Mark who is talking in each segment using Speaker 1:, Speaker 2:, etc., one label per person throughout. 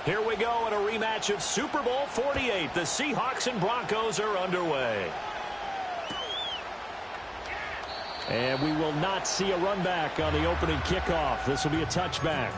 Speaker 1: Here we go in a rematch of Super Bowl 48. The Seahawks and Broncos are underway. And we will not see a run back on the opening kickoff. This will be a touchback.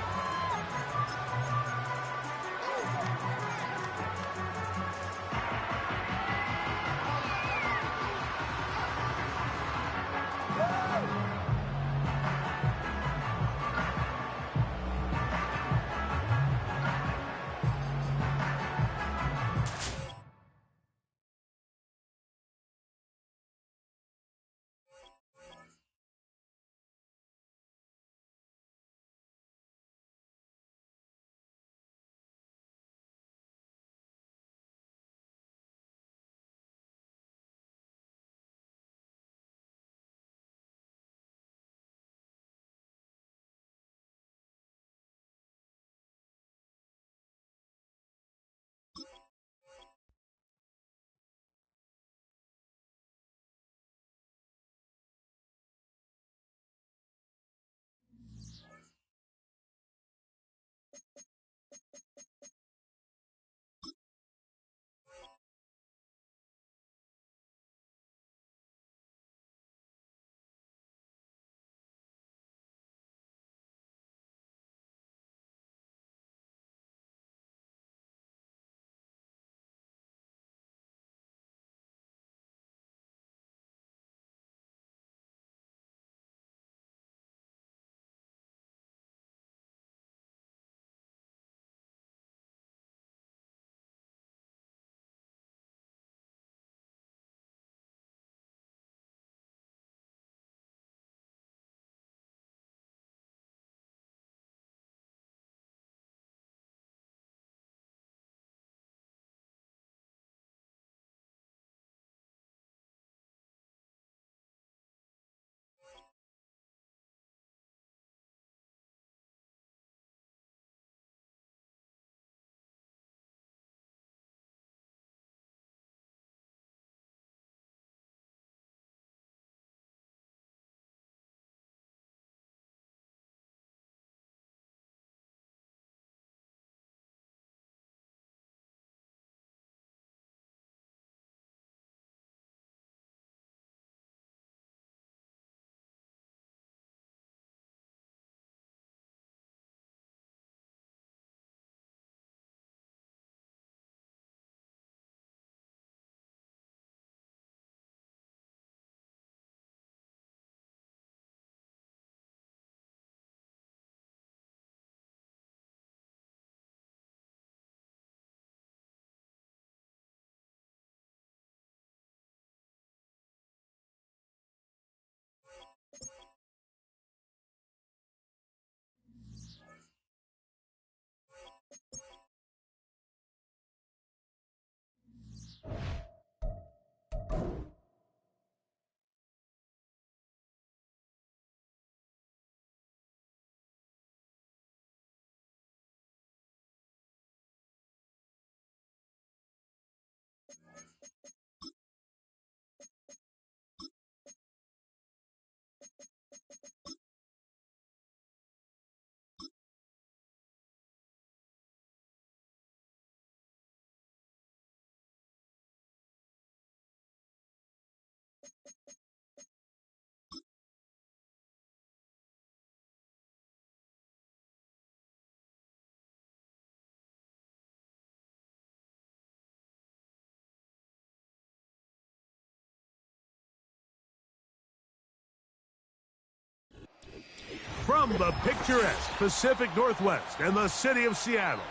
Speaker 2: From the picturesque Pacific Northwest and the city of Seattle,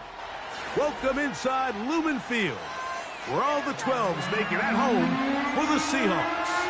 Speaker 2: welcome inside Lumen Field, where all the 12s make it at home for the Seahawks.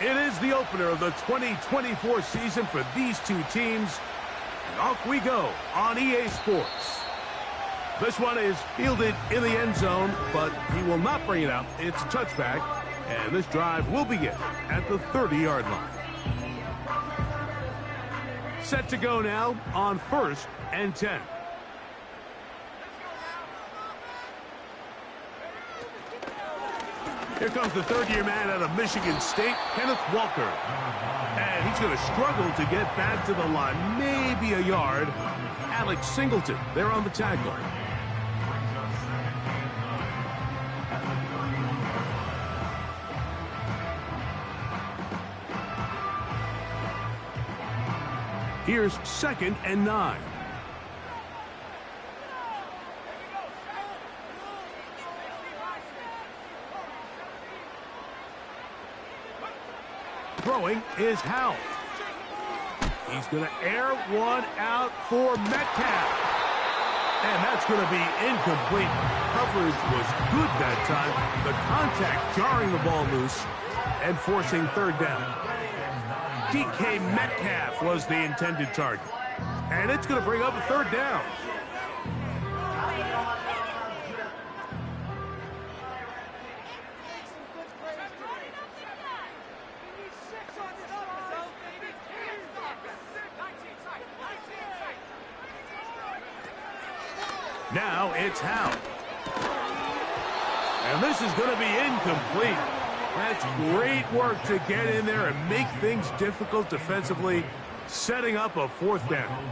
Speaker 2: It is the opener of the 2024 season for these two teams. And off we go on EA Sports. This one is fielded in the end zone, but he will not bring it out. It's a touchback, and this drive will begin at the 30-yard line. Set to go now on 1st and 10. Here comes the third-year man out of Michigan State, Kenneth Walker. And he's going to struggle to get back to the line, maybe a yard. Alex Singleton there on the tackle. Here's 2nd and 9. Throwing is Howell. He's going to air one out for Metcalf. And that's going to be incomplete. Coverage was good that time. The contact jarring the ball loose and forcing 3rd down. DK Metcalf was the intended target. And it's going to bring up a 3rd down. Now it's Howell. And this is going to be incomplete. That's great work to get in there and make things difficult defensively, setting up a 4th down.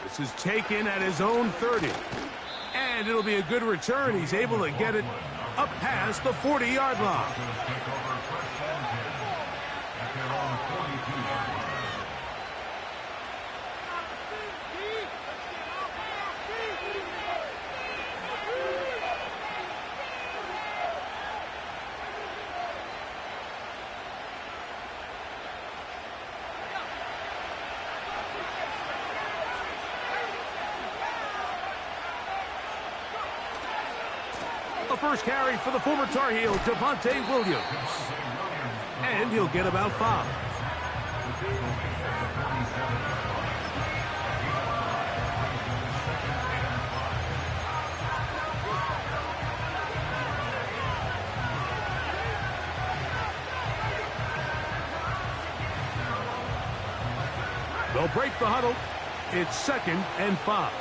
Speaker 2: This is taken at his own 30. And it'll be a good return. He's able to get it up past the 40-yard line. The first carry for the former Tar Heel, Javonte Williams. And he'll get about 5. They'll break the huddle. It's 2nd and 5.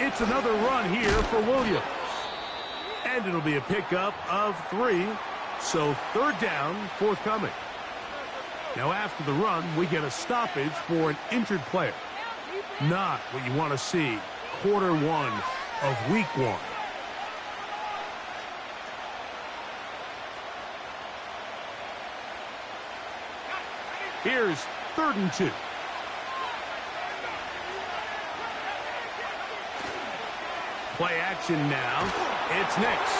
Speaker 2: It's another run here for Williams. And it'll be a pickup of 3. So 3rd down forthcoming. Now after the run, we get a stoppage for an injured player. Not what you want to see quarter 1 of week 1. Here's 3rd and 2. Play action now. It's next.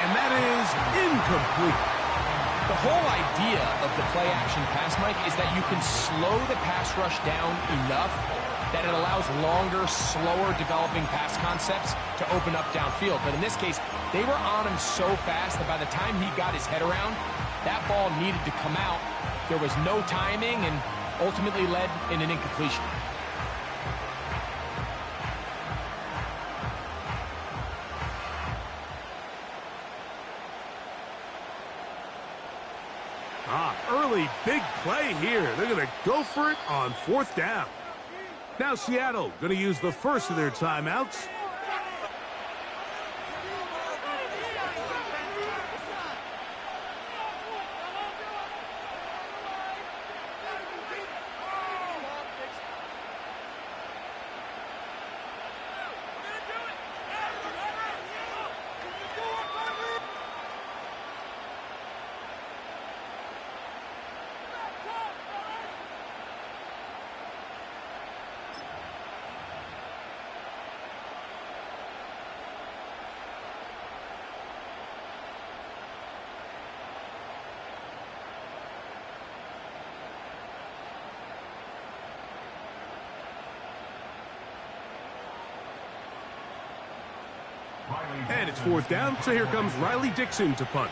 Speaker 2: And that is incomplete.
Speaker 3: The whole idea of the play action pass, Mike, is that you can slow the pass rush down enough that it allows longer, slower developing pass concepts to open up downfield. But in this case, they were on him so fast that by the time he got his head around, that ball needed to come out. There was no timing and ultimately led in an incompletion.
Speaker 2: Early big play here. They're going to go for it on 4th down. Now Seattle going to use the first of their timeouts. And it's 4th down, so here comes Riley Dixon to punt.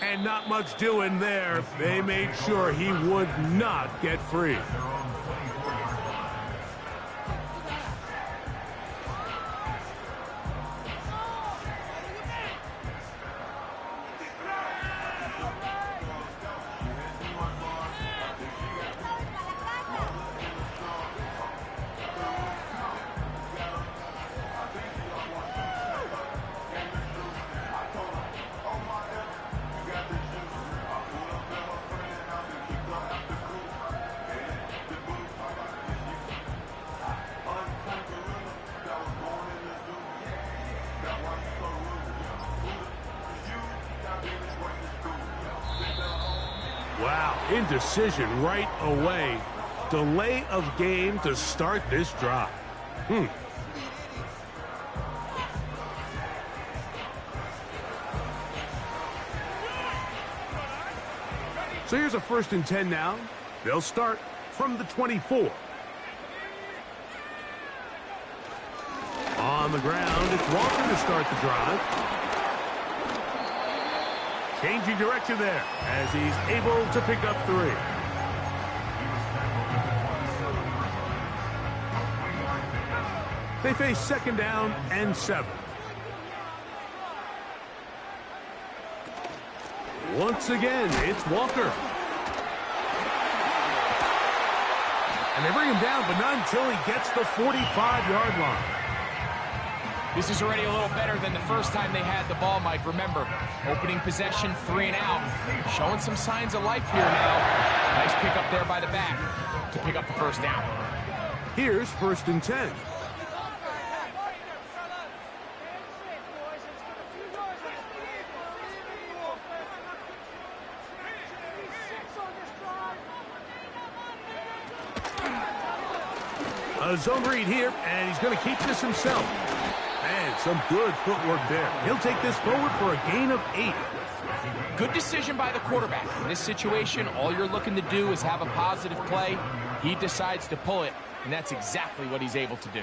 Speaker 2: And not much doing there. They made sure he would not get free. Wow, indecision right away. Delay of game to start this drive. So here's a 1st and 10 now. They'll start from the 24. On the ground, it's Walker to start the drive. Changing direction there as he's able to pick up 3. They face 2nd down and 7. Once again, it's Walker. And they bring him down, but not until he gets the 45-yard line.
Speaker 3: This is already a little better than the first time they had the ball, Mike. Remember, opening possession, 3 and out. Showing some signs of life here now. Nice pick up there by the back to pick up the 1st down.
Speaker 2: Here's 1st and 10. A zone read here, and he's going to keep this himself. And some good footwork there. He'll take this forward for a gain of 8.
Speaker 3: Good decision by the quarterback. In this situation, all you're looking to do is have a positive play. He decides to pull it, and that's exactly what he's able to do.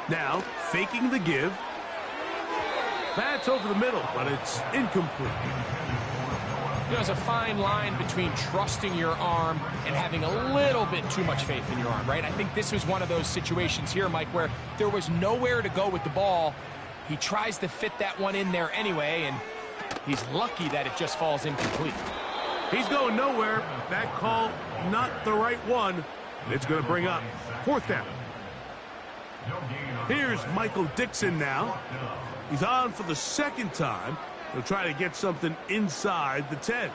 Speaker 2: Now, faking the give. That's over the middle, but it's incomplete.
Speaker 3: You know, there's a fine line between trusting your arm and having a little bit too much faith in your arm, right? I think this was one of those situations here, Mike, where there was nowhere to go with the ball. He tries to fit that one in there anyway, and he's lucky that it just falls incomplete.
Speaker 2: He's going nowhere. That call, not the right one. It's going to bring up 4th down. Here's Michael Dixon now. He's on for the 2nd time. He'll try to get something inside the 10.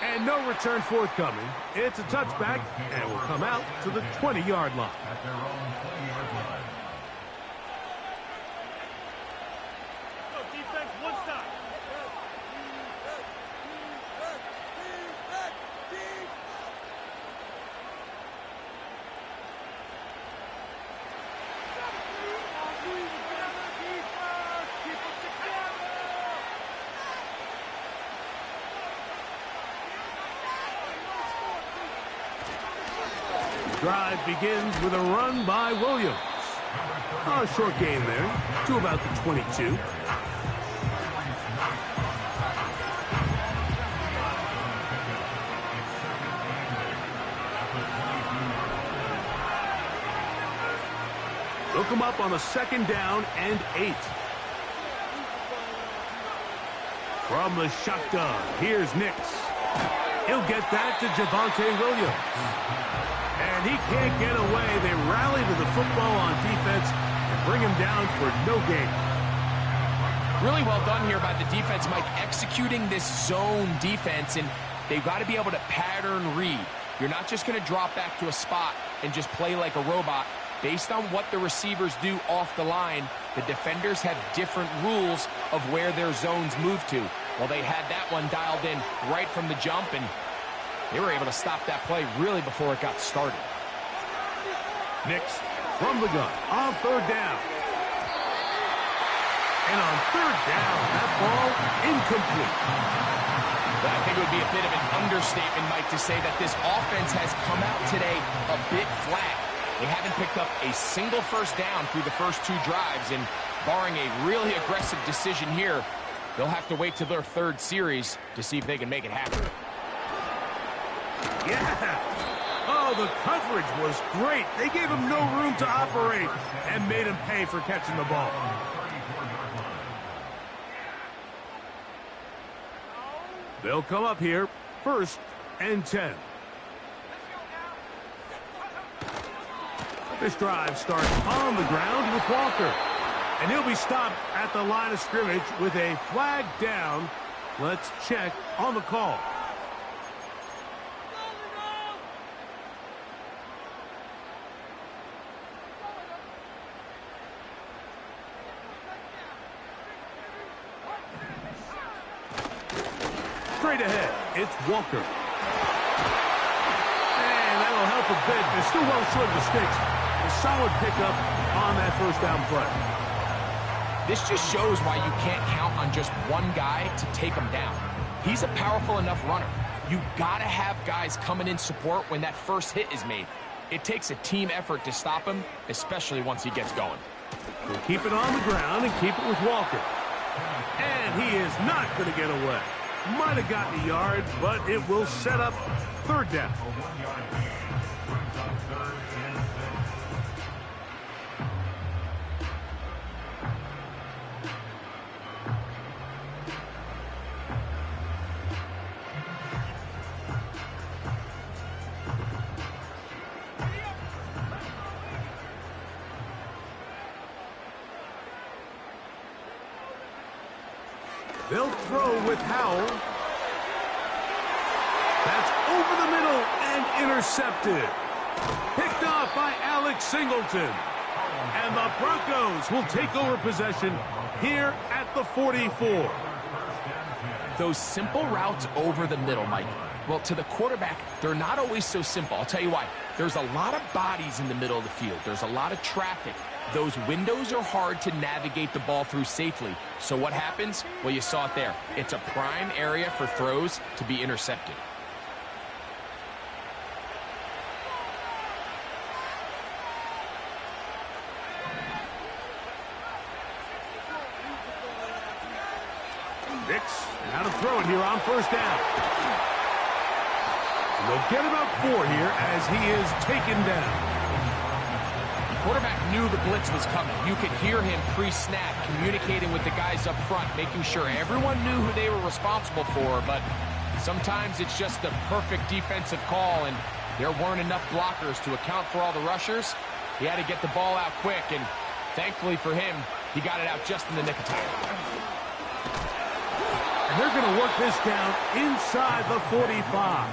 Speaker 2: And no return forthcoming. It's a touchback, and will come out to the 20-yard line.
Speaker 4: At their own 20-yard line.
Speaker 2: Defense, one stop. Drive begins with a run by Williams. A short gain there to about the 22. Look him up on a 2nd down and 8. From the shotgun, here's Nix. He'll get that to Javonte Williams. And he can't get away. They rally to the football on defense and bring him down for no gain.
Speaker 3: Really well done here by the defense, Mike, executing this zone defense, and they've got to be able to pattern read. You're not just going to drop back to a spot and just play like a robot. Based on what the receivers do off the line, the defenders have different rules of where their zones move to. Well, they had that one dialed in right from the jump, and they were able to stop that play really before it got started.
Speaker 2: Nix from the gun on third down. And on third down, that ball incomplete.
Speaker 3: But I think it would be a bit of an understatement, Mike, to say that this offense has come out today a bit flat. They haven't picked up a single first down through the first two drives, and barring a really aggressive decision here, they'll have to wait till their third series to see if they can make it happen.
Speaker 2: Yeah! Oh, the coverage was great. They gave him no room to operate and made him pay for catching the ball. They'll come up here, 1st and 10. This drive starts on the ground with Walker. And he'll be stopped at the line of scrimmage with a flag down. Let's check on the call. Straight ahead, it's Walker. And that'll help a bit. They're still well short of the sticks. A solid pickup on that first down play.
Speaker 3: This just shows why you can't count on just one guy to take him down. He's a powerful enough runner. You gotta have guys coming in support when that first hit is made. It takes a team effort to stop him, especially once he gets going.
Speaker 2: We'll keep it on the ground and keep it with Walker. And he is not going to get away. Might have gotten a yard, but it will set up third down. They'll throw with Howell. That's over the middle and intercepted. Picked off by Alex Singleton. And the Broncos will take over possession here at the 44.
Speaker 3: Those simple routes over the middle, Mike. Well, to the quarterback, they're not always so simple. I'll tell you why. There's a lot of bodies in the middle of the field. There's a lot of traffic. Those windows are hard to navigate the ball through safely. So what happens? Well, you saw it there. It's a prime area for throws to be intercepted.
Speaker 2: Nix, now to throw it here on first down. And they'll get about 4 here as he is taken down.
Speaker 3: Quarterback knew the blitz was coming. You could hear him pre-snap communicating with the guys up front, making sure everyone knew who they were responsible for, but sometimes it's just the perfect defensive call, and there weren't enough blockers to account for all the rushers. He had to get the ball out quick, and thankfully for him, he got it out just in the nick of time.
Speaker 2: And they're going to work this down inside the 45.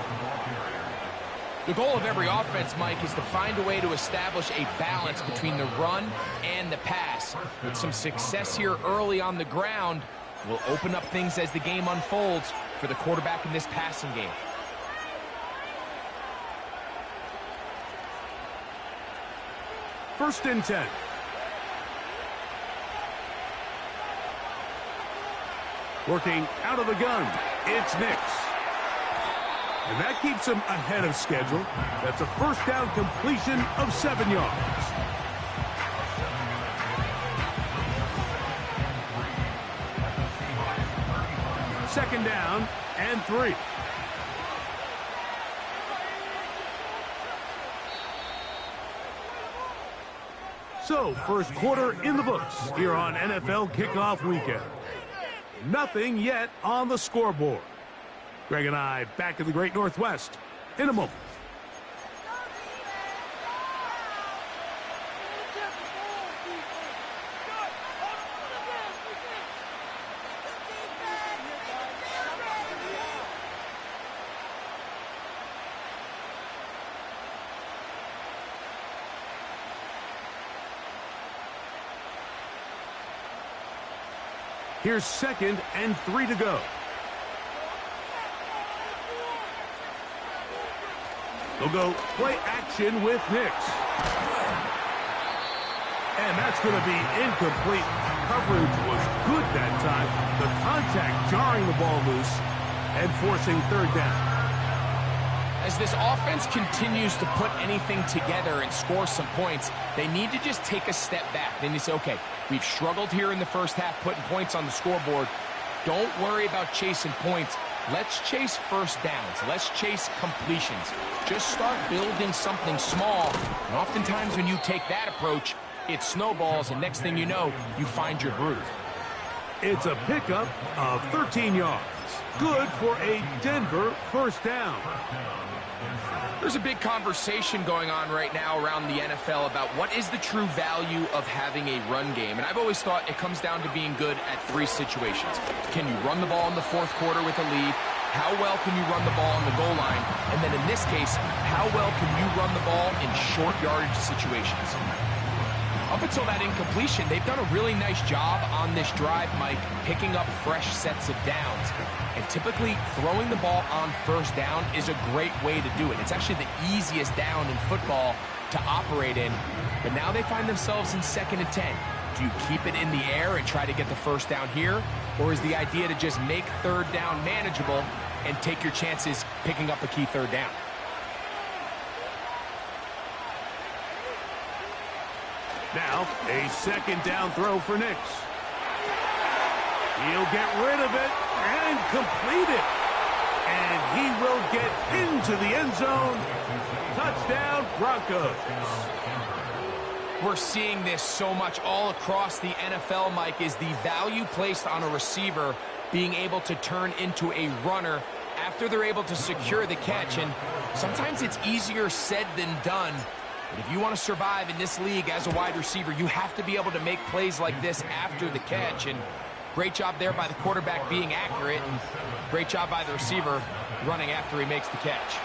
Speaker 3: The goal of every offense, Mike, is to find a way to establish a balance between the run and the pass. With some success here early on the ground, will open up things as the game unfolds for the quarterback in this passing game.
Speaker 2: First and 10. Working out of the gun, it's Nix. And that keeps him ahead of schedule. That's a first down completion of 7 yards. Second down and 3. So, first quarter in the books here on NFL Kickoff Weekend. Nothing yet on the scoreboard. Greg and I back in the Great Northwest in a moment. Here's 2nd and 3 to go. They'll go play action with Nix. And that's going to be incomplete. Coverage was good that time. The contact jarring the ball loose and forcing 3rd down.
Speaker 3: As this offense continues to put anything together and score some points, they need to just take a step back. Then you say, okay, we've struggled here in the first half putting points on the scoreboard. Don't worry about chasing points. Let's chase first downs. Let's chase completions. Just start building something small. And oftentimes when you take that approach, it snowballs, and next thing you know, you find your groove.
Speaker 2: It's a pickup of 13 yards. Good for a Denver first down.
Speaker 3: There's a big conversation going on right now around the NFL about what is the true value of having a run game. And I've always thought it comes down to being good at 3 situations. Can you run the ball in the 4th quarter with a lead? How well can you run the ball on the goal line? And then in this case, how well can you run the ball in short yardage situations? Up until that incompletion, they've done a really nice job on this drive, Mike, picking up fresh sets of downs. And typically, throwing the ball on first down is a great way to do it. It's actually the easiest down in football to operate in. But now they find themselves in 2nd and 10. Do you keep it in the air and try to get the first down here? Or is the idea to just make 3rd down manageable and take your chances picking up a key 3rd down?
Speaker 2: Now, a 2nd down throw for Nix. He'll get rid of it and complete it. And he will get into the end zone. Touchdown, Broncos.
Speaker 3: We're seeing this so much all across the NFL, Mike, is the value placed on a receiver being able to turn into a runner after they're able to secure the catch. And sometimes it's easier said than done. But if you want to survive in this league as a wide receiver, you have to be able to make plays like this after the catch. And great job there by the quarterback being accurate. And great job by the receiver running after he makes the catch.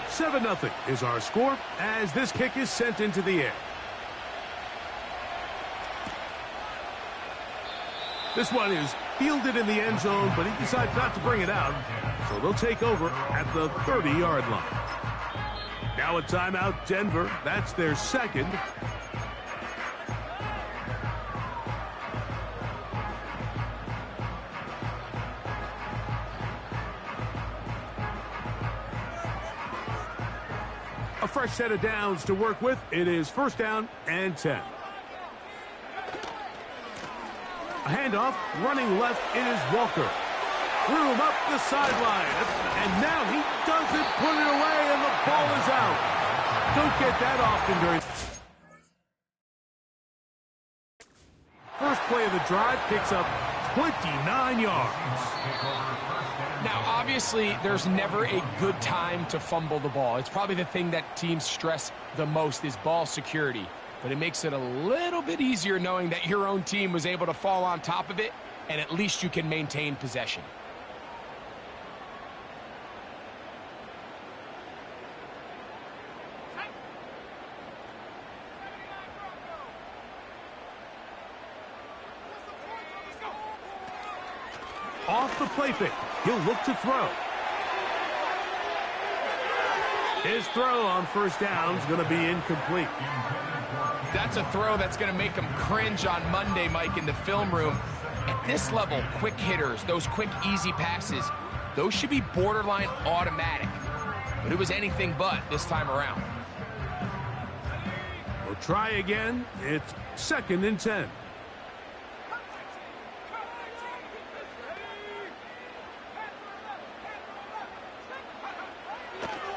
Speaker 2: 7-0 is our score as this kick is sent into the air. This one is fielded in the end zone, but he decides not to bring it out. So they'll take over at the 30-yard line. Now a timeout, Denver. That's their 2nd. A fresh set of downs to work with. It is 1st down and 10. A handoff, running left, it is Walker. Threw him up the sideline. And now he doesn't put it away, and the ball is out. Don't get that often during... First play of the drive picks up 29 yards.
Speaker 3: Now, obviously, there's never a good time to fumble the ball. It's probably the thing that teams stress the most is ball security. But it makes it a little bit easier knowing that your own team was able to fall on top of it, and at least you can maintain possession.
Speaker 2: Off the play fake, he'll look to throw. His throw on 1st down is going to be incomplete.
Speaker 3: That's a throw that's going to make them cringe on Monday, Mike, in the film room. At this level, quick hitters, those quick, easy passes, those should be borderline automatic. But it was anything but this time around.
Speaker 2: We'll try again. It's 2nd and 10.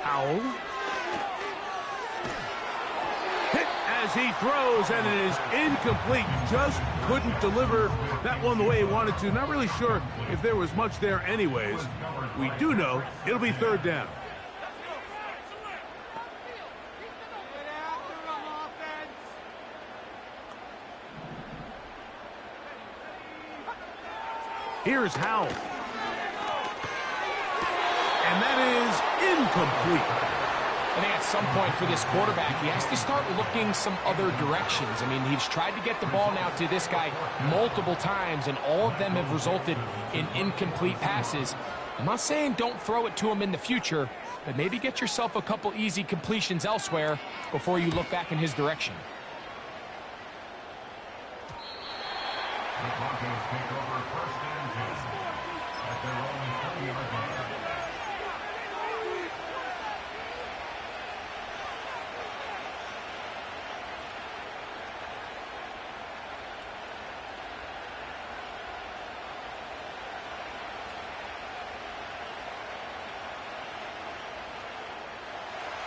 Speaker 2: Howell. Hit as he throws, and it is incomplete. Just couldn't deliver that one the way he wanted to. Not really sure if there was much there anyways. We do know it'll be 3rd down. Here's Howell. And that is incomplete.
Speaker 3: I think at some point for this quarterback, he has to start looking some other directions. I mean, he's tried to get the ball now to this guy multiple times, and all of them have resulted in incomplete passes. I'm not saying don't throw it to him in the future, but maybe get yourself a couple easy completions elsewhere before you look back in his direction.
Speaker 4: The Broncos take over 1st and 10 at their own 30-yard line.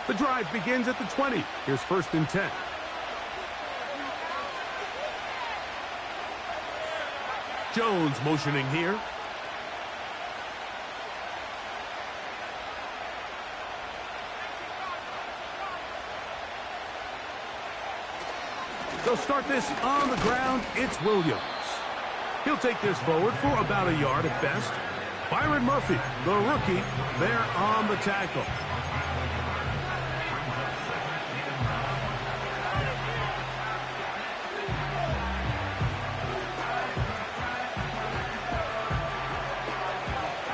Speaker 2: The drive begins at the 20. Here's 1st and 10. Jones motioning here. They'll start this on the ground. It's Williams. He'll take this forward for about a yard at best. Byron Murphy, the rookie, there on the tackle.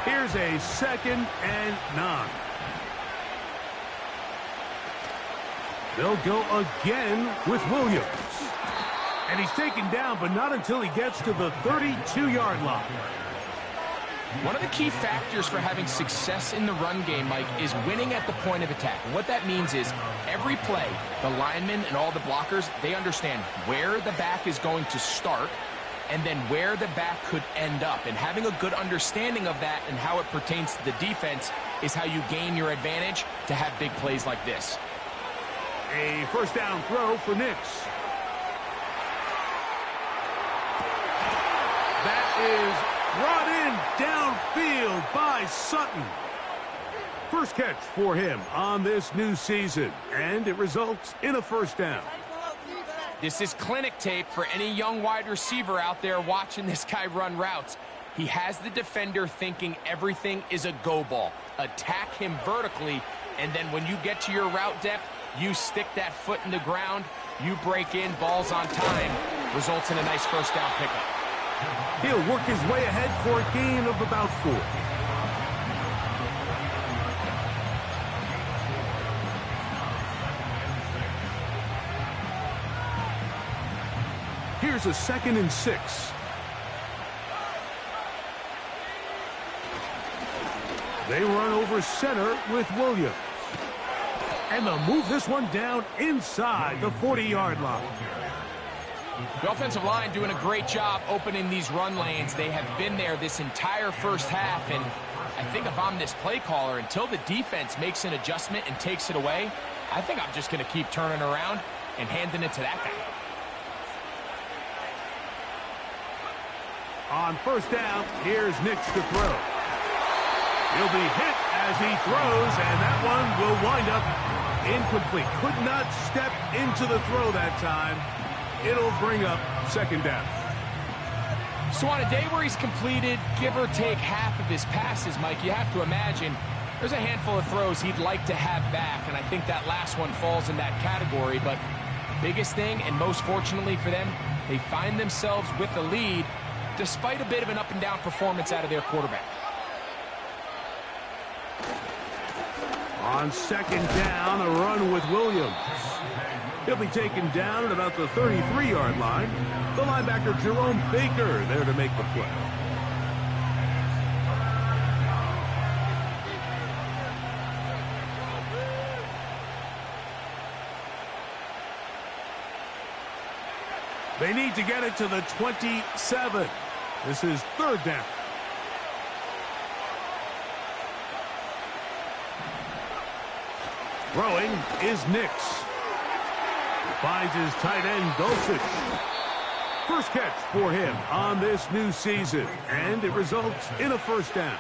Speaker 2: Here's a 2nd and 9. They'll go again with Williams. And he's taken down, but not until he gets to the 32-yard line.
Speaker 3: One of the key factors for having success in the run game, Mike, is winning at the point of attack. And what that means is every play, the linemen and all the blockers, they understand where the back is going to start and then where the back could end up. And having a good understanding of that and how it pertains to the defense is how you gain your advantage to have big plays like this.
Speaker 2: A 1st down throw for Nix. That is brought in downfield by Sutton. First catch for him on this new season, and it results in a 1st down.
Speaker 3: This is clinic tape for any young wide receiver out there watching this guy run routes. He has the defender thinking everything is a go ball. Attack him vertically, and then when you get to your route depth, you stick that foot in the ground, you break in, balls on time, results in a nice 1st down pickup.
Speaker 2: He'll work his way ahead for a gain of about 4. Here's a 2nd and 6. They run over center with Williams. And they'll move this one down inside the 40-yard line.
Speaker 3: The offensive line doing a great job opening these run lanes. They have been there this entire 1st half, and I think if I'm this play caller, until the defense makes an adjustment and takes it away, I think I'm just going to keep turning around and handing it to that guy.
Speaker 2: On 1st down, here's Nix to throw. He'll be hit as he throws, and that one will wind up incomplete. Could not step into the throw that time. It'll bring up 2nd down.
Speaker 3: So on a day where he's completed, give or take half of his passes, Mike, you have to imagine there's a handful of throws he'd like to have back, and I think that last one falls in that category. But biggest thing, and most fortunately for them, they find themselves with the lead despite a bit of an up-and-down performance out of their quarterback.
Speaker 2: On 2nd down, a run with Williams. He'll be taken down at about the 33-yard line. The linebacker, Jerome Baker, there to make the play. They need to get it to the 27. This is 3rd down. Throwing is Nix. He finds his tight end, Dulcich. First catch for him on this new season, and it results in a 1st down.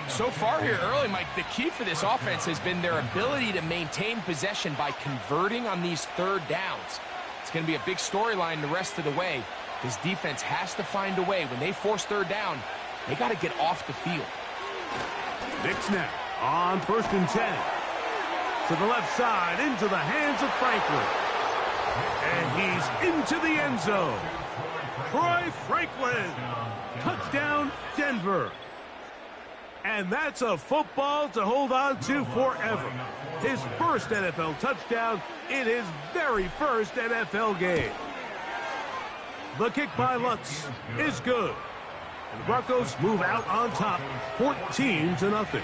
Speaker 3: So far here early, Mike, the key for this offense has been their ability to maintain possession by converting on these 3rd downs. It's going to be a big storyline the rest of the way. This defense has to find a way. When they force 3rd down, they got to get off the field.
Speaker 2: Nix now on 1st and 10. to the left side, into the hands of Franklin. And he's into the end zone. Troy Franklin. Touchdown, Denver. And that's a football to hold on to forever. His first NFL touchdown in his very first NFL game. The kick by Lutz is good. And the Broncos move out on top, 14-0.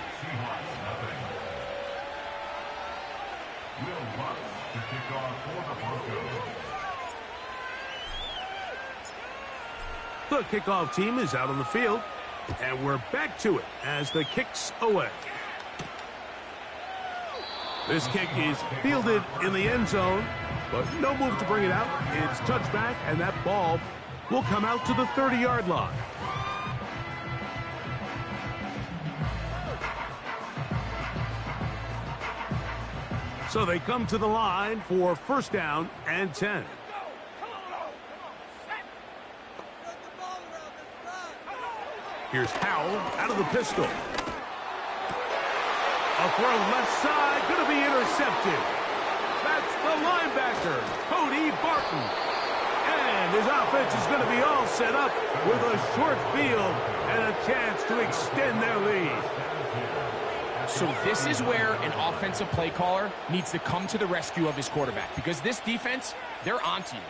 Speaker 2: The kickoff team is out on the field, and we're back to it as the kick's away. This kick is fielded in the end zone, but no move to bring it out. It's touchback, and that ball will come out to the 30-yard line. So they come to the line for first down and 10. Here's Howell out of the pistol. A throw left side, going to be intercepted. That's the linebacker, Cody Barton. And his offense is going to be all set up with a short field and a chance to extend their lead.
Speaker 3: So this is where an offensive play caller needs to come to the rescue of his quarterback, because this defense, they're onto you.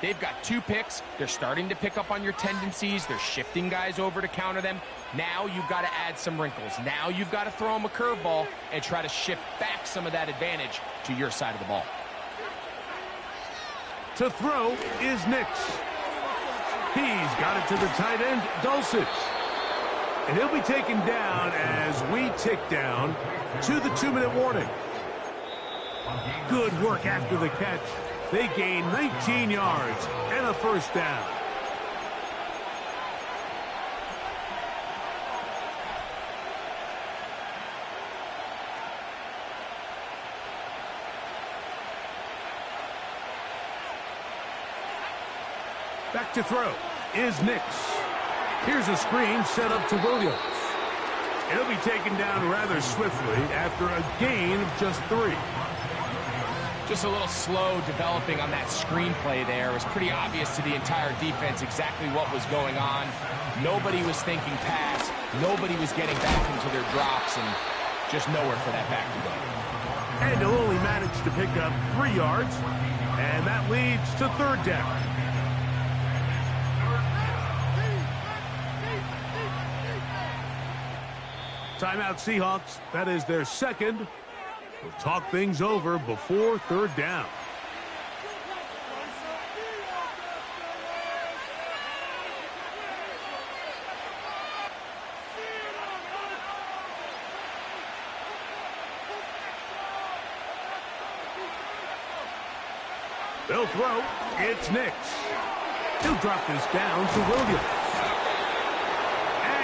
Speaker 3: They've got 2 picks. They're starting to pick up on your tendencies. They're shifting guys over to counter them. Now you've got to add some wrinkles. Now you've got to throw them a curveball and try to shift back some of that advantage to your side of the ball.
Speaker 2: To throw is Nix. He's got it to the tight end, Dulcich. And he'll be taken down as we tick down to the 2-minute warning. Good work after the catch. They gain 19 yards and a first down. Back to throw is Nix. Here's a screen set up to Williams. It'll be taken down rather swiftly after a gain of just 3.
Speaker 3: Just a little slow developing on that screenplay there. It was pretty obvious to the entire defense exactly what was going on. Nobody was thinking pass. Nobody was getting back into their drops, and just nowhere for that back to go.
Speaker 2: And he'll only manage to pick up 3 yards, and that leads to third down. Timeout Seahawks. That is their second. We'll talk things over before third down. They'll throw. It's Nix. He'll drop this down to Williams.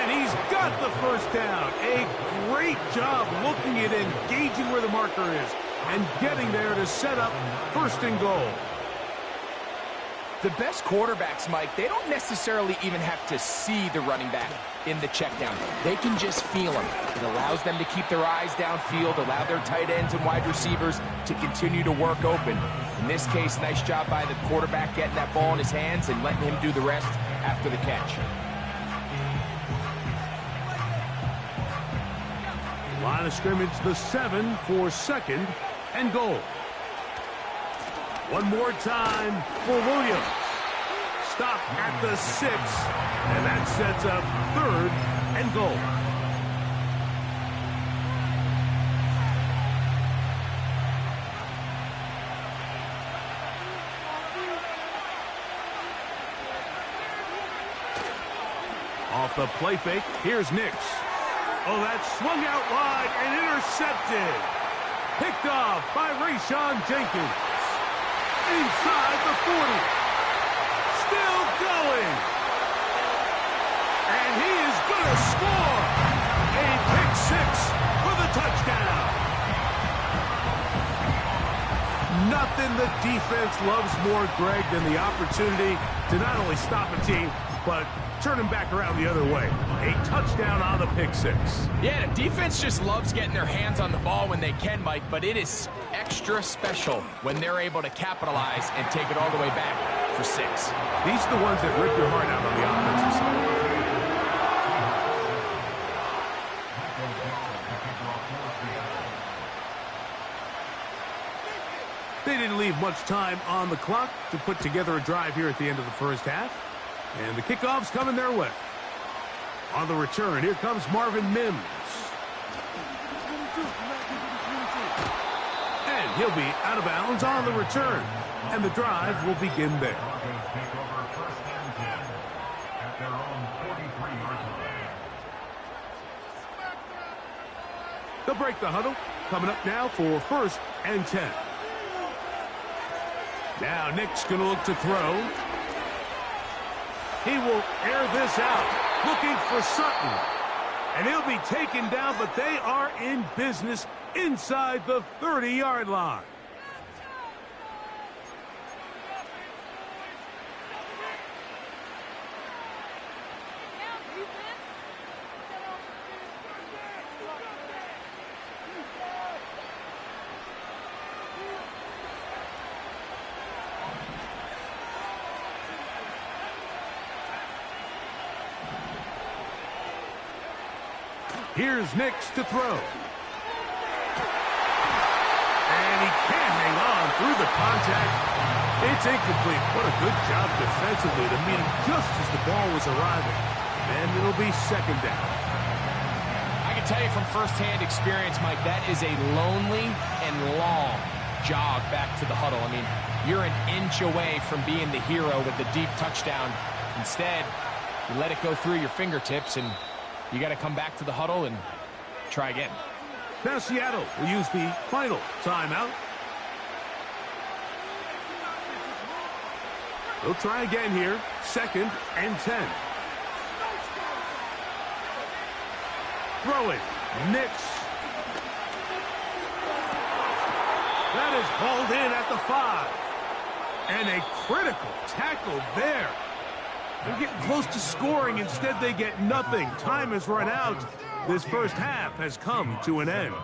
Speaker 2: And he's got the first down. A great job looking at engaging where the marker is and getting there to set up first and goal.
Speaker 3: The best quarterbacks, Mike, they don't necessarily even have to see the running back in the check down. They can just feel him. It allows them to keep their eyes downfield, allow their tight ends and wide receivers to continue to work open. In this case, nice job by the quarterback getting that ball in his hands and letting him do the rest after the catch.
Speaker 2: Line of scrimmage, the 7 for second and goal. One more time for Williams. Stop at the 6, and that sets up third and goal. Off the play fake, here's Nix. Oh, that's swung out wide and intercepted. Picked off by Rayshon Jenkins. Inside the 40. Still going. And he is going to score. A pick 6 for the touchdown. Nothing the defense loves more, Greg, than the opportunity to not only stop a team, but turn him back around the other way. A touchdown on the pick six.
Speaker 3: Yeah, the defense just loves getting their hands on the ball when they can, Mike, but it is extra special when they're able to capitalize and take it all the way back for 6.
Speaker 2: These are the ones that rip your heart out on the offensive side. They didn't leave much time on the clock to put together a drive here at the end of the first half. And the kickoff's coming their way. On the return, here comes Marvin Mims. And he'll be out of bounds on the return. And the drive will begin there.
Speaker 4: Falcons take over first and 10 at their own 43-yard line.
Speaker 2: They'll break the huddle. Coming up now for first and 10. Now Nick's going to look to throw. He will air this out, looking for Sutton. And he'll be taken down, but they are in business inside the 30-yard line. Here's Nix to throw. And he can't hang on through the contact. It's incomplete. What a good job defensively to meet him just as the ball was arriving. And it'll be second down.
Speaker 3: I can tell you from firsthand experience, Mike, that is a lonely and long jog back to the huddle. I mean, you're an inch away from being the hero with the deep touchdown. Instead, you let it go through your fingertips, and you got to come back to the huddle and try again.
Speaker 2: Now Seattle will use the final timeout. They'll try again here. Second and 10. Throw it. Nix. That is hauled in at the 5. And a critical tackle there. They're getting close to scoring. Instead, they get nothing. Time has run out. This first half has come to an end.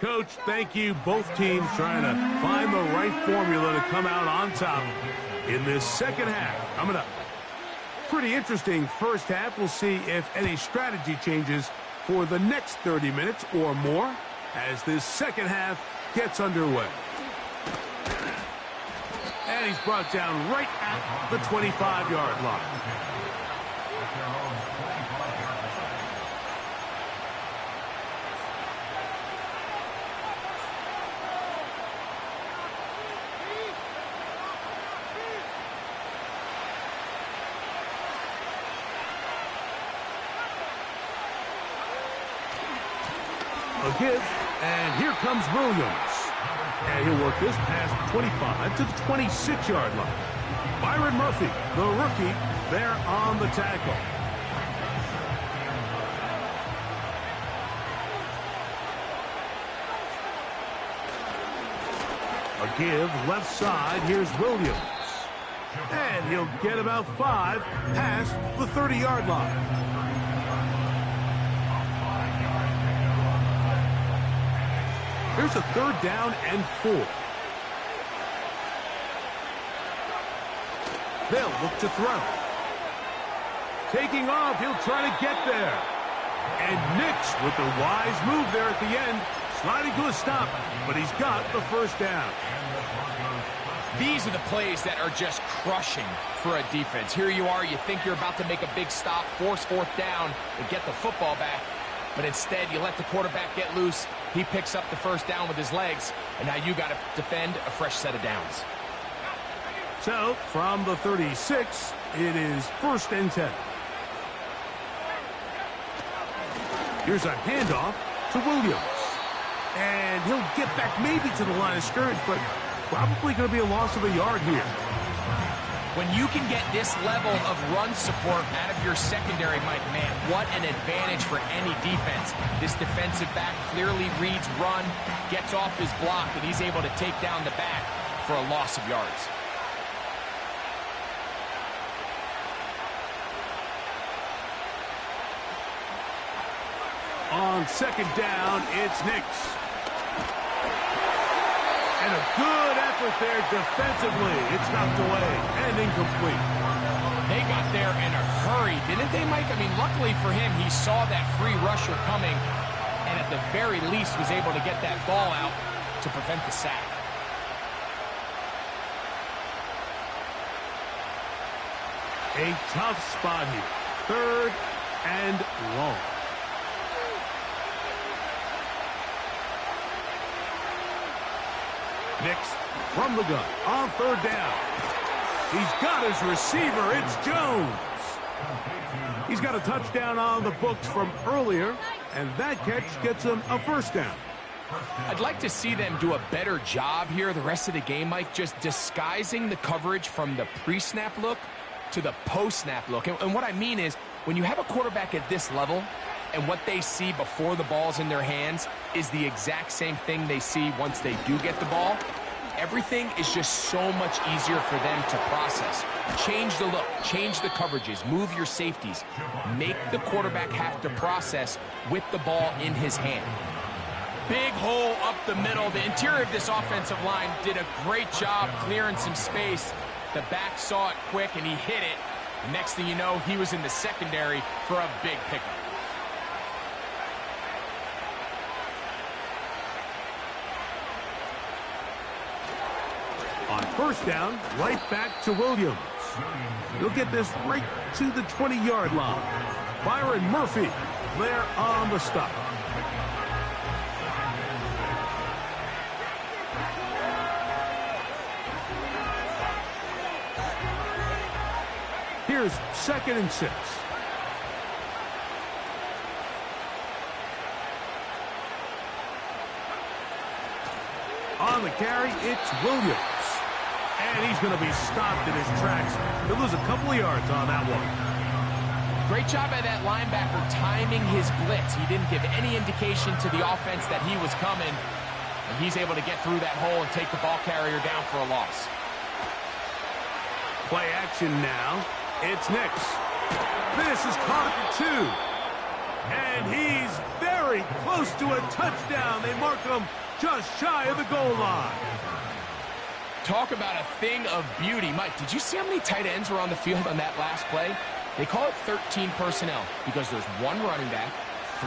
Speaker 2: Coach, thank you. Both teams trying to find the right formula to come out on top in this second half. Coming up. Pretty interesting first half. We'll see if any strategy changes for the next 30 minutes or more as this second half gets underway. And he's brought down right at the 25-yard line. A give, and here comes Williams. And he'll work this past the 25 to the 26-yard line. Byron Murphy, the rookie, there on the tackle. A give, left side, here's Williams. And he'll get about 5 past the 30-yard line. Here's a third down and 4. They'll look to throw. Taking off, he'll try to get there. And Nix with the wise move there at the end, sliding to a stop, but he's got the first down.
Speaker 3: These are the plays that are just crushing for a defense. Here you are, you think you're about to make a big stop, force fourth down, and get the football back. But instead, you let the quarterback get loose. He picks up the first down with his legs, and now you got to defend a fresh set of downs.
Speaker 2: So, from the 36, it is first and 10. Here's a handoff to Williams. And he'll get back maybe to the line of scrimmage, but probably going to be a loss of a yard here.
Speaker 3: When you can get this level of run support out of your secondary, Mike, man, what an advantage for any defense. This defensive back clearly reads run, gets off his block, and he's able to take down the back for a loss of yards.
Speaker 2: On second down, it's Nix. And a good effort there defensively. It's knocked away and incomplete.
Speaker 3: They got there in a hurry, didn't they, Mike? I mean, luckily for him, he saw that free rusher coming and at the very least was able to get that ball out to prevent the sack.
Speaker 2: A tough spot here. 3rd and long. Nix from the gun on 3rd down. He's got his receiver. It's Jones. He's got a touchdown on the books from earlier, and that catch gets him a 1st down.
Speaker 3: I'd like to see them do a better job here the rest of the game, Mike, just disguising the coverage from the pre-snap look to the post-snap look. And what I mean is, when you have a quarterback at this level, and what they see before the ball's in their hands is the exact same thing they see once they do get the ball, everything is just so much easier for them to process. Change the look, change the coverages, move your safeties. Make the quarterback have to process with the ball in his hand. Big hole up the middle. The interior of this offensive line did a great job clearing some space. The back saw it quick, and he hit it. The next thing you know, he was in the secondary for a big pickup.
Speaker 2: On 1st down, right back to Williams. He'll get this right to the 20-yard line. Byron Murphy there on the stop. Here's 2nd and 6. On the carry, it's Williams. And he's going to be stopped in his tracks. He'll lose a couple of yards on that one.
Speaker 3: Great job by that linebacker timing his blitz. He didn't give any indication to the offense that he was coming. And he's able to get through that hole and take the ball carrier down for a loss.
Speaker 2: Play action now. It's Nix. This is caught for 2. And he's very close to a touchdown. They mark him just shy of the goal line.
Speaker 3: Talk about a thing of beauty. Mike, did you see how many tight ends were on the field on that last play? They call it 13 personnel because there's 1 running back,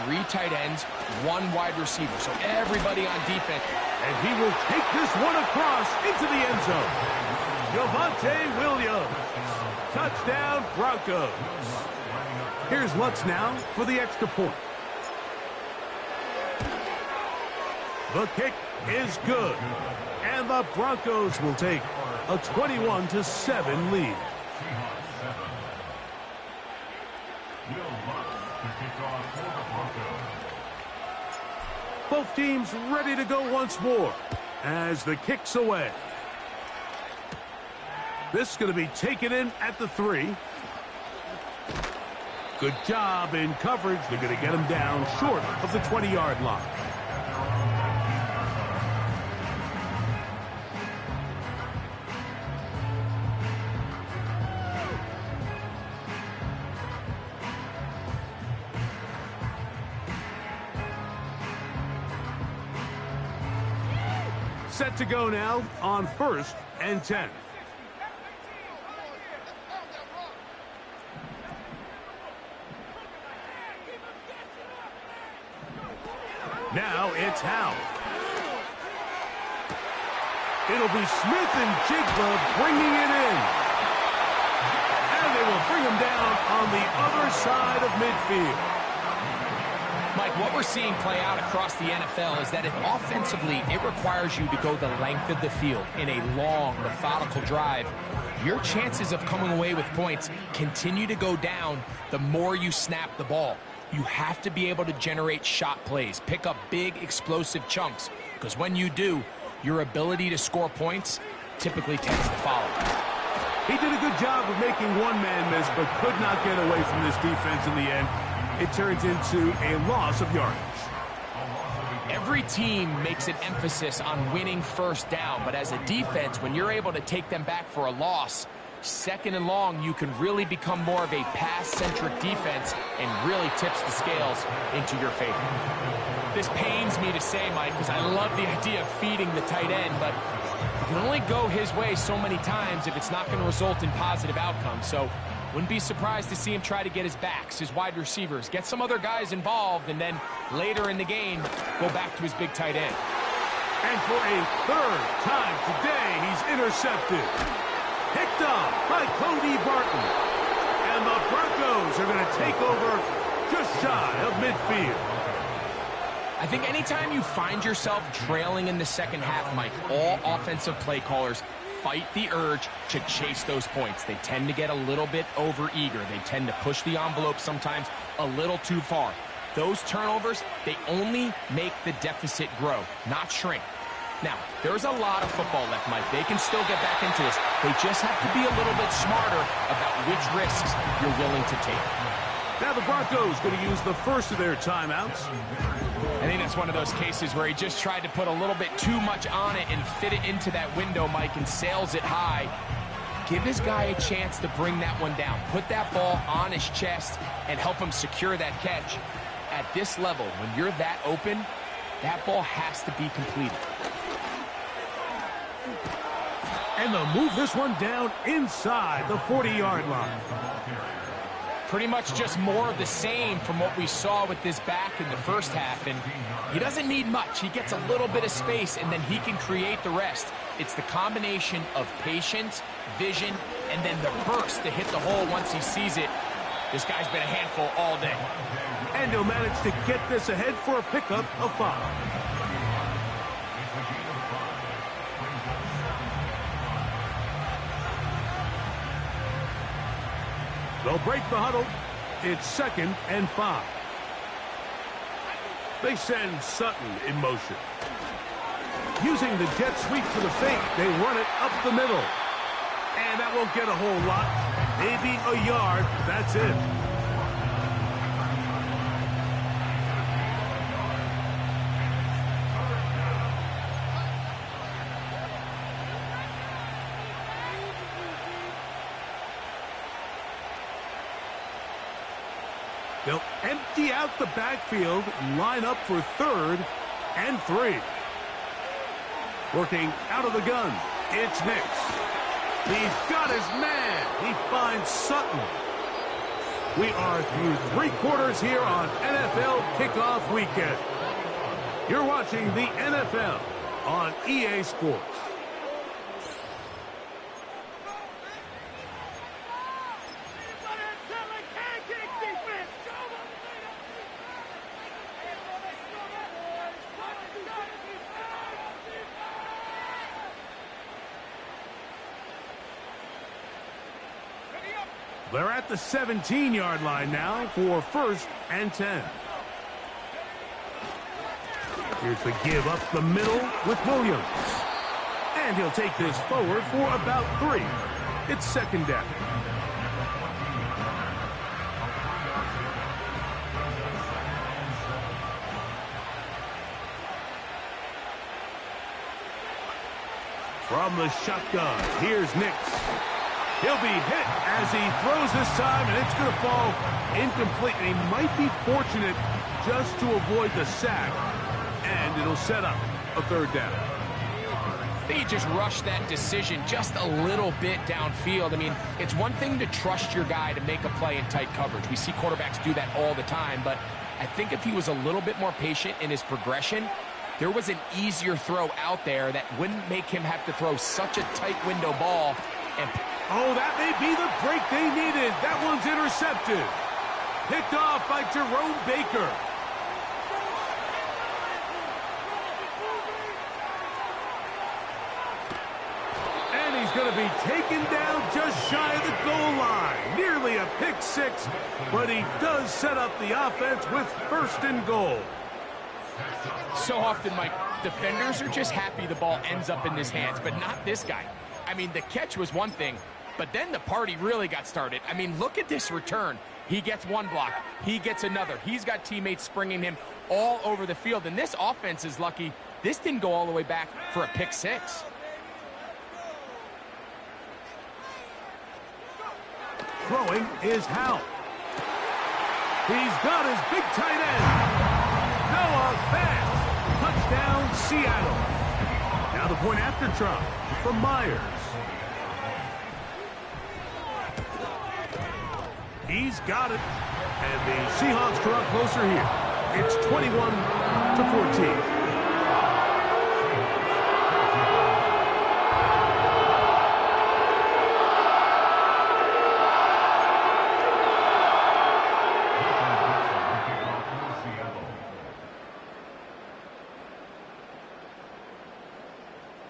Speaker 3: 3 tight ends, 1 wide receiver. So everybody on defense.
Speaker 2: And he will take this one across into the end zone. Javonte Williams. Touchdown, Broncos. Here's Lutz now for the extra point. The kick is good. And the Broncos will take a 21-7 lead. Both teams ready to go once more as the kick's away. This is going to be taken in at the 3. Good job in coverage. They're going to get him down short of the 20-yard line. Set to go now on 1st and 10. Now it's Howe. It'll be Smith and Jigba bringing it in. And they will bring him down on the other side of midfield.
Speaker 3: Mike, what we're seeing play out across the NFL is that if offensively it requires you to go the length of the field in a long, methodical drive, your chances of coming away with points continue to go down the more you snap the ball. You have to be able to generate shot plays, pick up big, explosive chunks, because when you do, your ability to score points typically tends to follow.
Speaker 2: He did a good job of making one man miss, but could not get away from this defense in the end. It turns into a loss of yardage.
Speaker 3: Every team makes an emphasis on winning first down, but as a defense, when you're able to take them back for a loss, second and long, you can really become more of a pass-centric defense and really tips the scales into your favor. This pains me to say, Mike, because I love the idea of feeding the tight end, but you can only go his way so many times if it's not going to result in positive outcomes. So wouldn't be surprised to see him try to get his backs, his wide receivers, get some other guys involved, and then later in the game, go back to his big tight end.
Speaker 2: And for a third time today, he's intercepted. Picked off by Cody Barton. And the Broncos are going to take over just shy of midfield.
Speaker 3: I think anytime you find yourself trailing in the second half, Mike, all offensive play callers fight the urge to chase those points. They tend to get a little bit overeager. They tend to push the envelope sometimes a little too far. Those turnovers, they only make the deficit grow, not shrink. Now, there's a lot of football left, Mike. They can still get back into this. They just have to be a little bit smarter about which risks you're willing to take.
Speaker 2: Now the Broncos going to use the first of their timeouts.
Speaker 3: I think that's one of those cases where he just tried to put a little bit too much on it and fit it into that window, Mike, and sails it high. Give his guy a chance to bring that one down. Put that ball on his chest and help him secure that catch. At this level, when you're that open, that ball has to be completed.
Speaker 2: And they'll move this one down inside the 40-yard line.
Speaker 3: Pretty much just more of the same from what we saw with this back in the first half. And he doesn't need much. He gets a little bit of space, and then he can create the rest. It's the combination of patience, vision, and then the burst to hit the hole once he sees it. This guy's been a handful all day.
Speaker 2: And he'll manage to get this ahead for a pickup of 5. They'll break the huddle. It's 2nd and 5. They send Sutton in motion. Using the jet sweep for the fake, they run it up the middle. And that won't get a whole lot. Maybe a yard. That's it. They'll empty out the backfield, line up for 3rd and 3. Working out of the gun, it's Nix. He's got his man. He finds Sutton. We are through 3 quarters here on NFL Kickoff Weekend. You're watching the NFL on EA Sports. They're at the 17-yard line now for 1st and 10. Here's the give up the middle with Williams. And he'll take this forward for about 3. It's 2nd down. From the shotgun, here's Nix. He'll be hit as he throws this time, and it's going to fall incomplete. And he might be fortunate just to avoid the sack, and it'll set up a 3rd down.
Speaker 3: I think he just rushed that decision just a little bit downfield. I mean, it's one thing to trust your guy to make a play in tight coverage. We see quarterbacks do that all the time, but I think if he was a little bit more patient in his progression, there was an easier throw out there that wouldn't make him have to throw such a tight window ball. And
Speaker 2: oh, that may be the break they needed. That one's intercepted. Picked off by Jerome Baker. And he's going to be taken down just shy of the goal line. Nearly a pick 6, but he does set up the offense with 1st and goal.
Speaker 3: So often, Mike, defenders are just happy the ball ends up in his hands, but not this guy. I mean, the catch was one thing. But then the party really got started. I mean, look at this return. He gets one block. He gets another. He's got teammates springing him all over the field. And this offense is lucky. This didn't go all the way back for a pick six.
Speaker 2: Throwing is Howell. He's got his big tight end. Noah Fant. Touchdown, Seattle. Now the point after try from Myers. He's got it. And the Seahawks draw closer here. It's 21-14.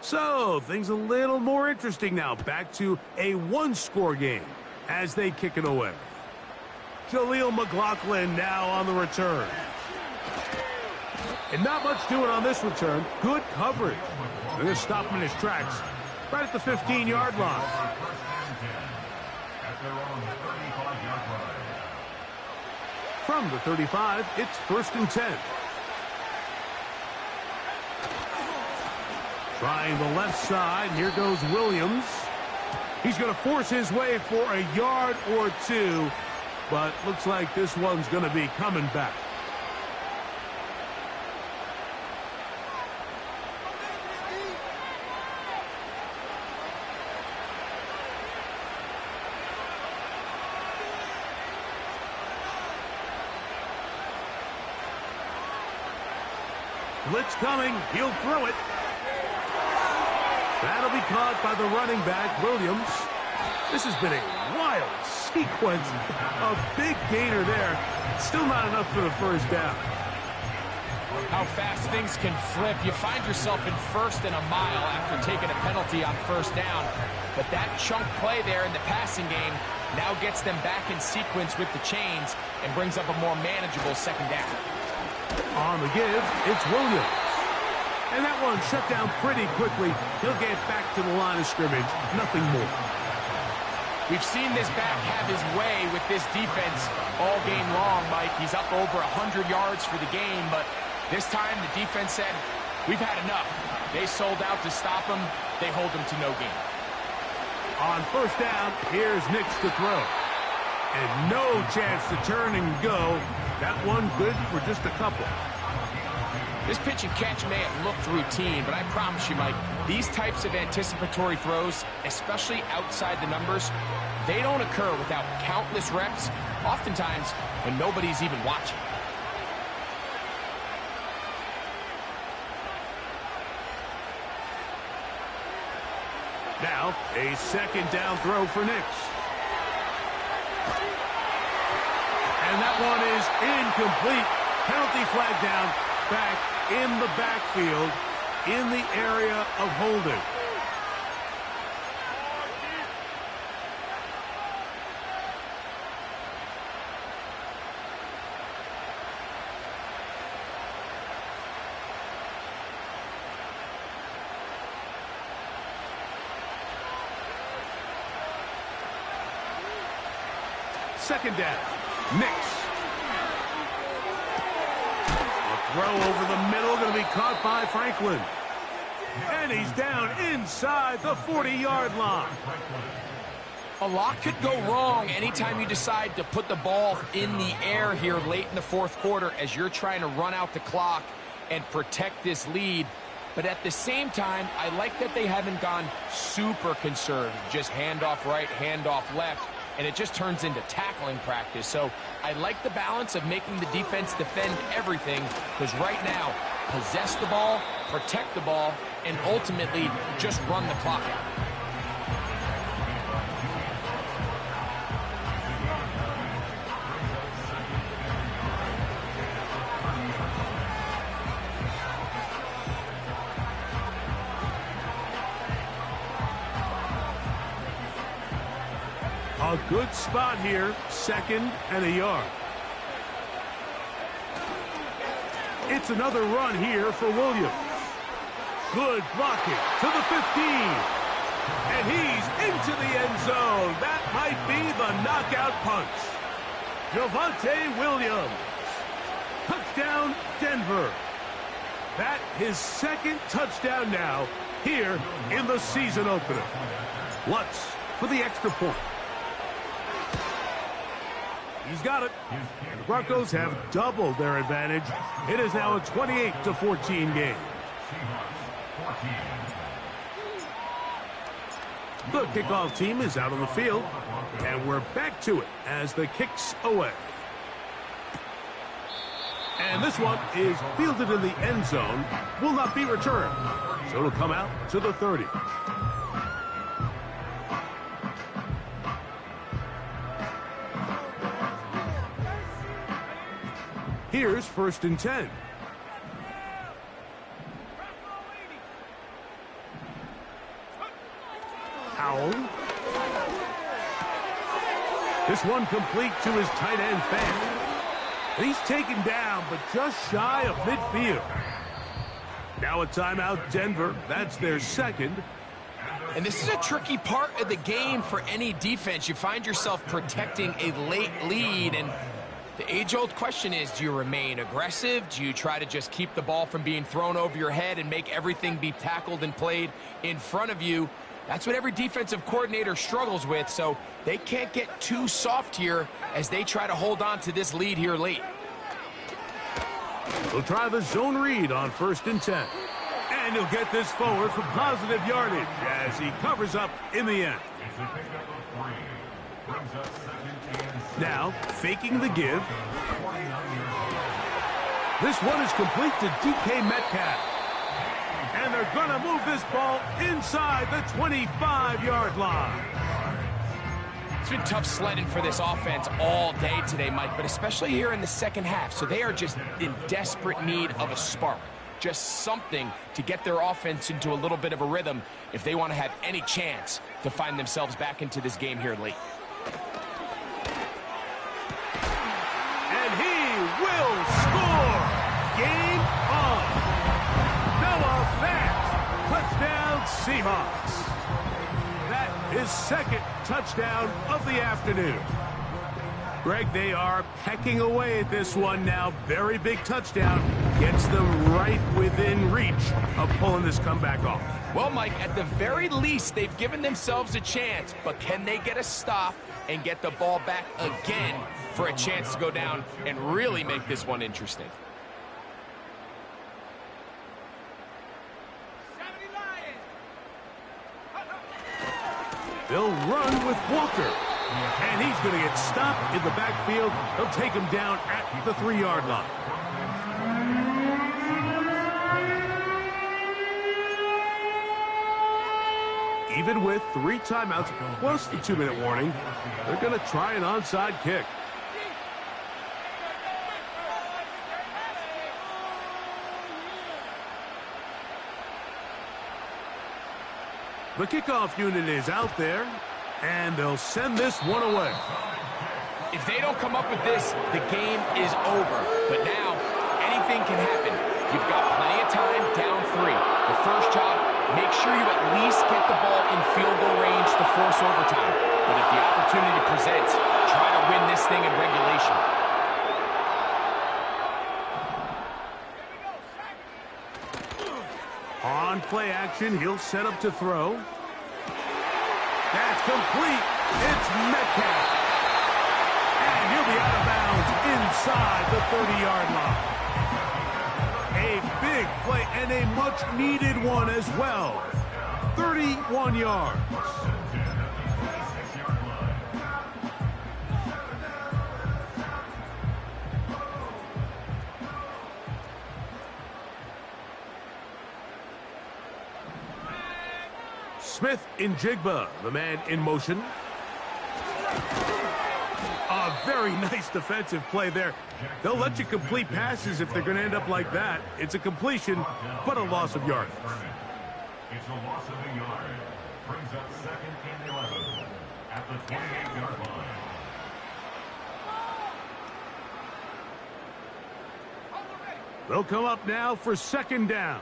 Speaker 2: So, things a little more interesting now. Back to a one-score game as they kick it away. Jaleel McLaughlin now on the return. And not much doing on this return. Good coverage. They're going to stop him in his tracks right at the 15-yard line. From the 35, it's 1st and 10. Trying the left side. Here goes Williams. He's going to force his way for a yard or two, but looks like this one's going to be coming back. Blitz coming. He'll throw it. That'll be caught by the running back, Williams. This has been a wild sequence. A big gainer there. Still not enough for the first down.
Speaker 3: How fast things can flip. You find yourself in 1st and a mile after taking a penalty on 1st down. But that chunk play there in the passing game now gets them back in sequence with the chains and brings up a more manageable 2nd down.
Speaker 2: On the give, it's Williams. And that one shut down pretty quickly. He'll get back to the line of scrimmage. Nothing more.
Speaker 3: We've seen this back have his way with this defense all game long, Mike. He's up over 100 yards for the game, but this time the defense said, we've had enough. They sold out to stop him. They hold him to no gain.
Speaker 2: On 1st down, here's Nix to throw. And no chance to turn and go. That one good for just a couple.
Speaker 3: This pitch and catch may have looked routine, but I promise you, Mike, these types of anticipatory throws, especially outside the numbers, they don't occur without countless reps, oftentimes when nobody's even watching.
Speaker 2: Now, a 2nd down throw for Nix. And that one is incomplete. Penalty flag down. Back in the backfield, in the area of holding. Second down, Nix. Throw over the middle, going to be caught by Franklin. And he's down inside the 40-yard line.
Speaker 3: A lot could go wrong anytime you decide to put the ball in the air here late in the 4th quarter as you're trying to run out the clock and protect this lead. But at the same time, I like that they haven't gone super conservative. Just handoff right, handoff left. And it just turns into tackling practice. So I like the balance of making the defense defend everything, because right now, possess the ball, protect the ball, and ultimately just run the clock out.
Speaker 2: A good spot here, 2nd and a yard. It's another run here for Williams. Good blocking to the 15. And he's into the end zone. That might be the knockout punch. Javonte Williams. Touchdown, Denver. That his second touchdown now here in the season opener. Lutz for the extra point. He's got it. And the Broncos have doubled their advantage. It is now a 28-14 game. The kickoff team is out on the field, and we're back to it as the kick's away. And this one is fielded in the end zone, will not be returned. So it'll come out to the 30. Here's 1st and 10. Howell. This one complete to his tight end Fan. And he's taken down, but just shy of midfield. Now a timeout, Denver. That's their second.
Speaker 3: And this is a tricky part of the game for any defense. You find yourself protecting a late lead, and the age-old question is, do you remain aggressive? Do you try to just keep the ball from being thrown over your head and make everything be tackled and played in front of you? That's what every defensive coordinator struggles with, so they can't get too soft here as they try to hold on to this lead here late.
Speaker 2: He'll try the zone read on 1st and 10. And he'll get this forward for positive yardage as he covers up in the end. Now, faking the give. This one is complete to DK Metcalf. And they're going to move this ball inside the 25-yard line.
Speaker 3: It's been tough sledding for this offense all day today, Mike, but especially here in the second half. So they are just in desperate need of a spark. Just something to get their offense into a little bit of a rhythm if they want to have any chance to find themselves back into this game here late.
Speaker 2: And he will score! Game on! Noah Fant, touchdown Seahawks. That is second touchdown of the afternoon. Greg, they are pecking away at this one now. Very big touchdown. Gets them right within reach of pulling this comeback off.
Speaker 3: Well, Mike, at the very least, they've given themselves a chance, but can they get a stop and get the ball back again for a chance to go down and really make this one interesting?
Speaker 2: They'll run with Walker. And he's going to get stopped in the backfield. They'll take him down at the 3-yard line. Even with 3 timeouts plus the 2-minute warning, they're going to try an onside kick. The kickoff unit is out there, and they'll send this one away.
Speaker 3: If they don't come up with this, the game is over. But now, anything can happen. You've got plenty of time, down 3. The first job, make sure you at least get the ball in field goal range to force overtime. But if the opportunity presents, try to win this thing in regulation.
Speaker 2: On play action, he'll set up to throw. That's complete. It's Metcalf. And he'll be out of bounds inside the 30-yard line. A big play and a much-needed one as well. 31 yards. Smith in Jigba, the man in motion. A very nice defensive play there. They'll let you complete passes if they're going to end up like that. It's a completion, but a loss of yardage.
Speaker 4: It's a loss of a yard. Brings up 2nd and 11 at the 28-yard line.
Speaker 2: They'll come up now for 2nd down.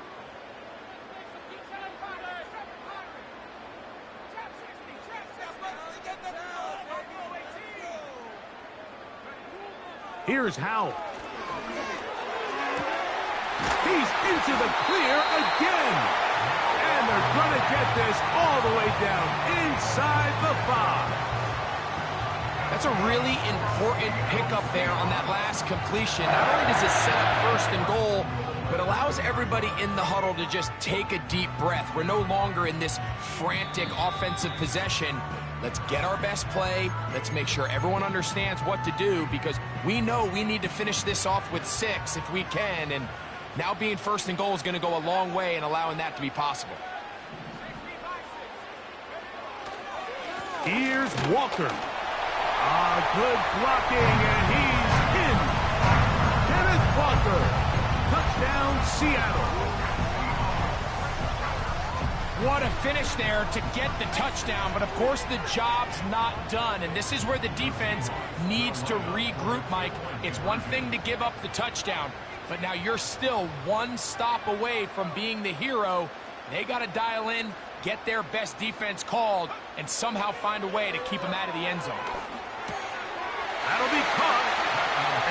Speaker 2: Here's Howell. He's into the clear again. And they're going to get this all the way down inside the 5.
Speaker 3: That's a really important pickup there on that last completion. Not only does it set up first and goal, but allows everybody in the huddle to just take a deep breath. We're no longer in this frantic offensive possession. Let's get our best play. Let's make sure everyone understands what to do, because we know we need to finish this off with 6 if we can. And now being first and goal is going to go a long way in allowing that to be possible.
Speaker 2: Here's Walker. Good blocking, and he's in. Kenneth Walker. Touchdown, Seattle.
Speaker 3: What a finish there to get the touchdown, but of course the job's not done, and this is where the defense needs to regroup, Mike. It's one thing to give up the touchdown, but now you're still one stop away from being the hero. They got to dial in, get their best defense called, and somehow find a way to keep them out of the end zone.
Speaker 2: That'll be caught,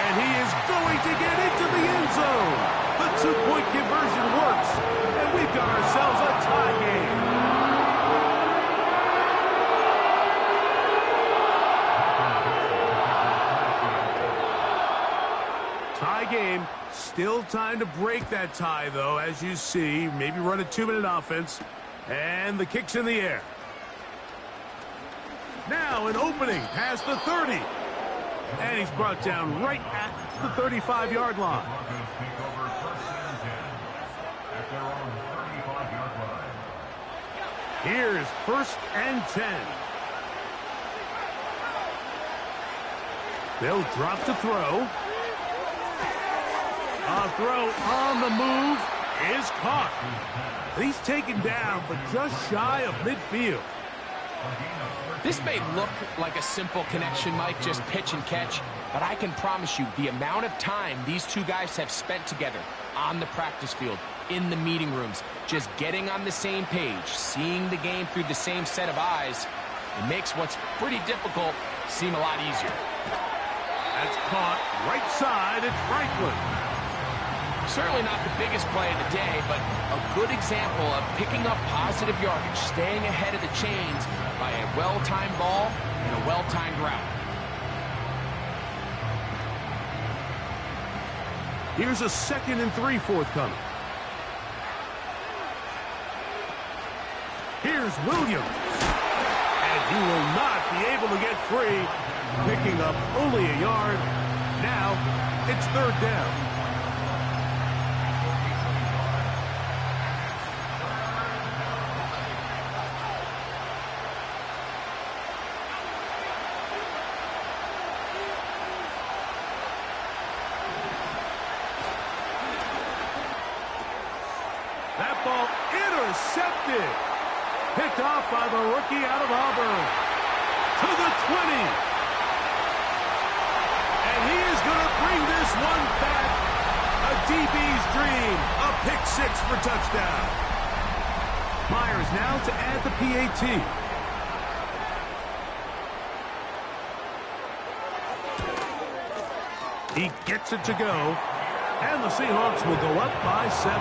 Speaker 2: and he is going to get into the end zone. The two-point conversion works, and we've got ourselves a tie game. Tie game. Still time to break that tie, though, as you see. Maybe run a 2-minute offense, and the kick's in the air. Now an opening past the 30. And he's brought down right at the 35-yard line. Here's 1st and 10. They'll drop to throw. A throw on the move is caught. He's taken down, but just shy of midfield.
Speaker 3: This may look like a simple connection, Mike, just pitch and catch, but I can promise you the amount of time these two guys have spent together on the practice field, in the meeting rooms, just getting on the same page, seeing the game through the same set of eyes, it makes what's pretty difficult seem a lot easier.
Speaker 2: That's caught right side. It's Franklin.
Speaker 3: Certainly not the biggest play of the day, but a good example of picking up positive yardage, staying ahead of the chains by a well-timed ball and a well-timed route.
Speaker 2: Here's a 2nd and 3 forthcoming. Here's Williams. And he will not be able to get free, picking up only a yard. Now it's 3rd down. That ball intercepted. Picked off by the rookie out of Auburn. To the 20. And he is going to bring this one back. A DB's dream. A pick 6 for touchdown. Myers now to add the PAT. He gets it to go. And the Seahawks will go up by 7.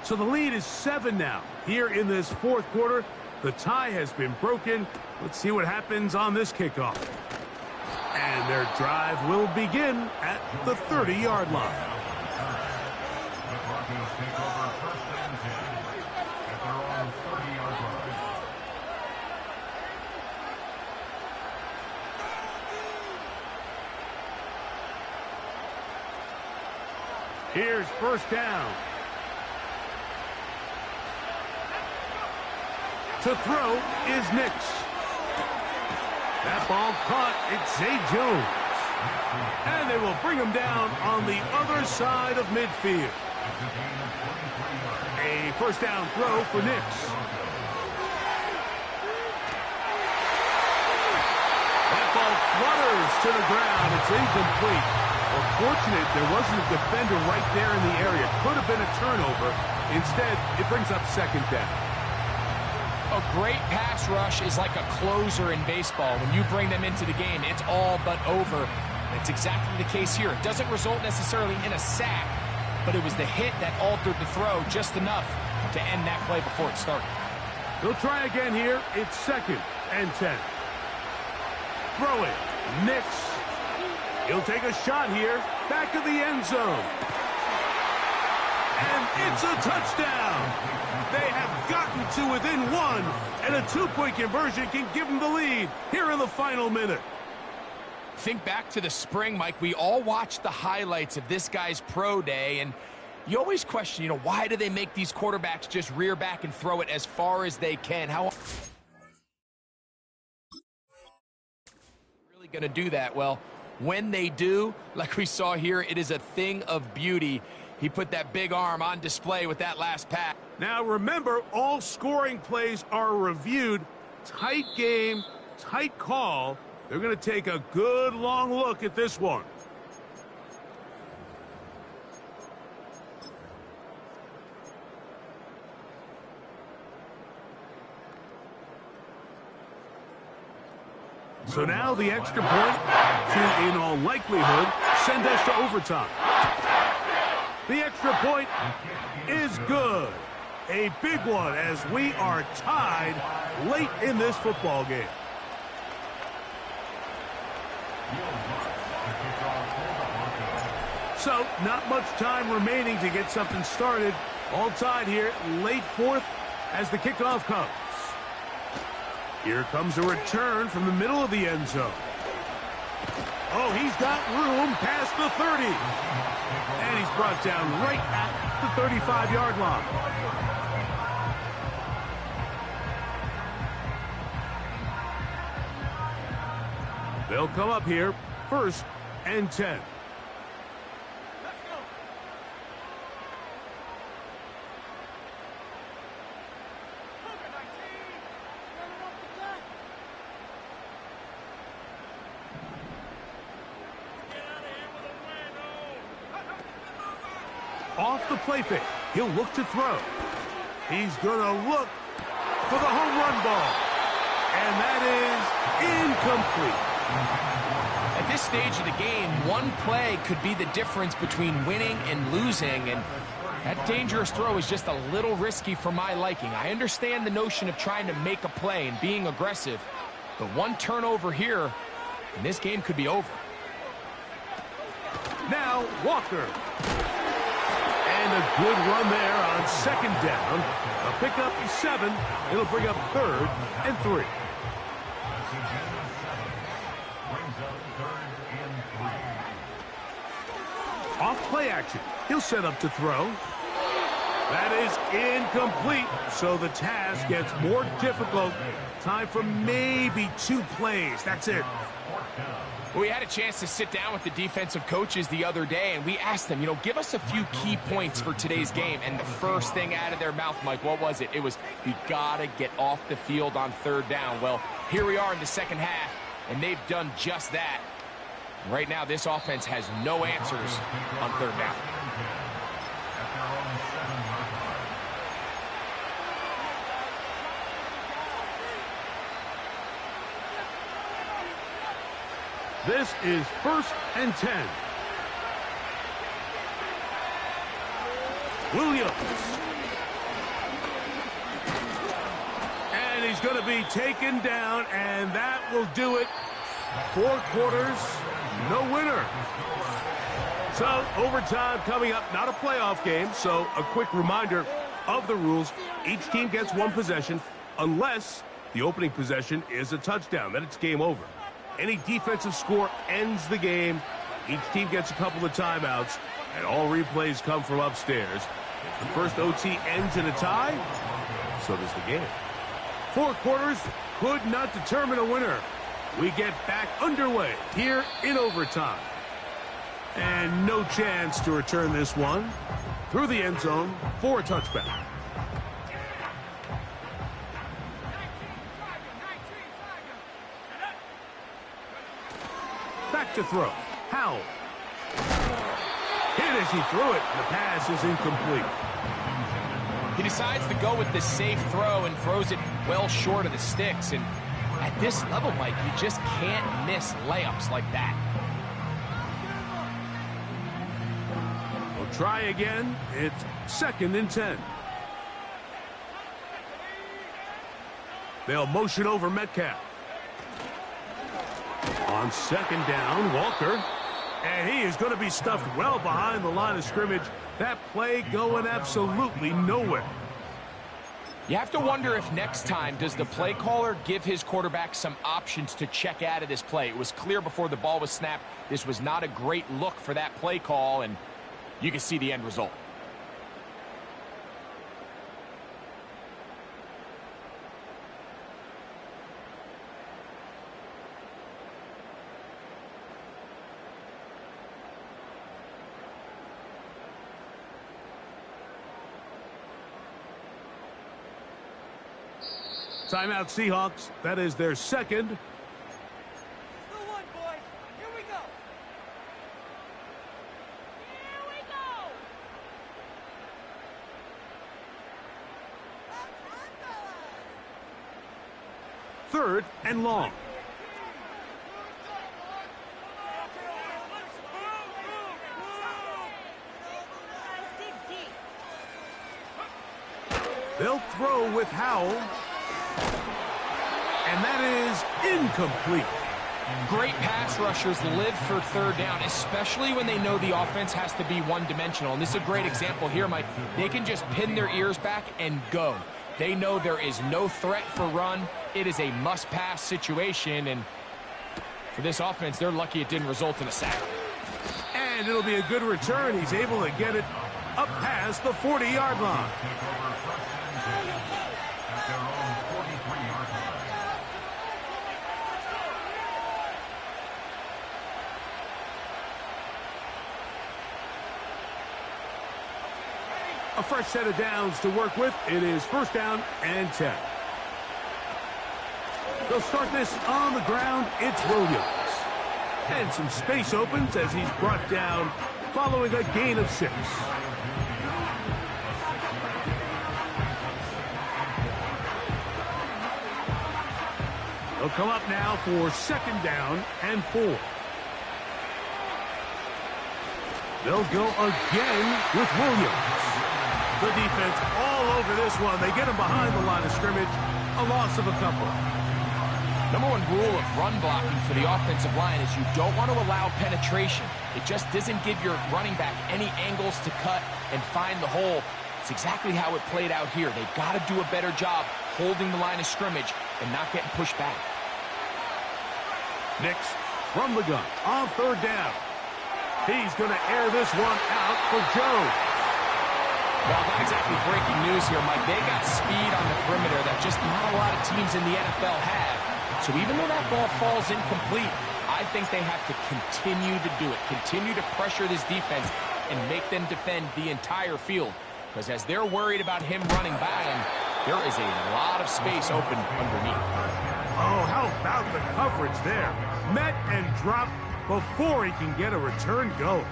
Speaker 2: So the lead is 7 now. Here in this 4th quarter, the tie has been broken. Let's see what happens on this kickoff. And their drive will begin at the 30-yard line. Here's 1st down. To throw is Nix. That ball caught. It's Zay Jones. And they will bring him down on the other side of midfield. A 1st down throw for Nix. That ball flutters to the ground. It's incomplete. Well, fortunate there wasn't a defender right there in the area. Could have been a turnover. Instead, it brings up second down.
Speaker 3: A great pass rush is like a closer in baseball. When you bring them into the game, it's all but over. That's exactly the case here. It doesn't result necessarily in a sack, but it was the hit that altered the throw just enough to end that play before it started.
Speaker 2: He'll try again here. It's 2nd and 10. Throw it. Nix. He'll take a shot here. Back of the end zone. And it's a touchdown. They have gotten to within 1, and a 2-point conversion can give them the lead here in the final minute.
Speaker 3: Think back to the spring, Mike. We all watched the highlights of this guy's pro day, and you always question, why do they make these quarterbacks just rear back and throw it as far as they can? How really going to do that? Well, when they do, like we saw here, it is a thing of beauty. He put that big arm on display with that last pass.
Speaker 2: Now remember, all scoring plays are reviewed. Tight game, tight call. They're going to take a good long look at this one. So now the extra point to, in all likelihood, send us to overtime. The extra point is good. A big one as we are tied late in this football game. So, not much time remaining to get something started. All tied here, late 4th as the kickoff comes. Here comes a return from the middle of the end zone. Oh, he's got room past the 30. And he's brought down right at the 35-yard line. They'll come up here, 1st and 10. Off the play fake. He'll look to throw. He's going to look for the home run ball. And that is incomplete.
Speaker 3: At this stage of the game, one play could be the difference between winning and losing. And that dangerous throw is just a little risky for my liking. I understand the notion of trying to make a play and being aggressive. But one turnover here, and this game could be over.
Speaker 2: Now, Walker. And a good run there on 2nd down. A pickup 7. It'll bring up 3rd and 3. Off play action. He'll set up to throw. That is incomplete. So the task gets more difficult. Time for maybe 2 plays. That's it.
Speaker 3: We had a chance to sit down with the defensive coaches the other day, and we asked them, give us a few key points for today's game. And the first thing out of their mouth, Mike, what was it? It was, we got to get off the field on 3rd down. Well, here we are in the second half, and they've done just that. Right now, this offense has no answers on 3rd down.
Speaker 2: This is 1st and 10. Williams. And he's going to be taken down, and that will do it. 4 quarters, no winner. So, overtime coming up, not a playoff game, so a quick reminder of the rules. Each team gets 1 possession unless the opening possession is a touchdown. Then it's game over. Any defensive score ends the game. Each team gets a couple of timeouts, and all replays come from upstairs. If the first OT ends in a tie, so does the game. 4 quarters could not determine a winner. We get back underway here in overtime. And no chance to return this one. Through the end zone for a touchback. Back to throw. Howell. Hit as he threw it. The pass is incomplete.
Speaker 3: He decides to go with the safe throw and throws it well short of the sticks. And at this level, Mike, you just can't miss layups like that.
Speaker 2: We'll try again. It's 2nd and 10. They'll motion over Metcalf. On 2nd down, Walker. And he is going to be stuffed well behind the line of scrimmage. That play going absolutely nowhere.
Speaker 3: You have to wonder if next time, does the play caller give his quarterback some options to check out of this play? It was clear before the ball was snapped, this was not a great look for that play call, and you can see the end result.
Speaker 2: Timeout Seahawks. That is their 2nd.
Speaker 5: Still one, boys. Here we go. Here we go.
Speaker 2: 3rd and long. They'll throw with Howell. And that is incomplete.
Speaker 3: Great pass rushers live for 3rd down, especially when they know the offense has to be one-dimensional. And this is a great example here, Mike. They can just pin their ears back and go. They know there is no threat for run. It is a must-pass situation. And for this offense, they're lucky it didn't result in a sack.
Speaker 2: And it'll be a good return. He's able to get it up past the 40-yard line. A fresh set of downs to work with. It is 1st down and 10. They'll start this on the ground. It's Williams. And some space opens as he's brought down following a gain of 6. They'll come up now for 2nd down and 4. They'll go again with Williams. The defense all over this one. They get him behind the line of scrimmage. A loss of a couple.
Speaker 3: Number 1 rule of run blocking for the offensive line is you don't want to allow penetration. It just doesn't give your running back any angles to cut and find the hole. It's exactly how it played out here. They've got to do a better job holding the line of scrimmage and not getting pushed back.
Speaker 2: Nix from the gun on 3rd down. He's going to air this one out for Jones.
Speaker 3: Well, not exactly breaking news here, Mike. They got speed on the perimeter that just not a lot of teams in the NFL have. So even though that ball falls incomplete, I think they have to continue to do it. Continue to pressure this defense and make them defend the entire field. Because as they're worried about him running by them, there is a lot of space open underneath.
Speaker 2: Oh, how about the coverage there? Met and dropped before he can get a return going.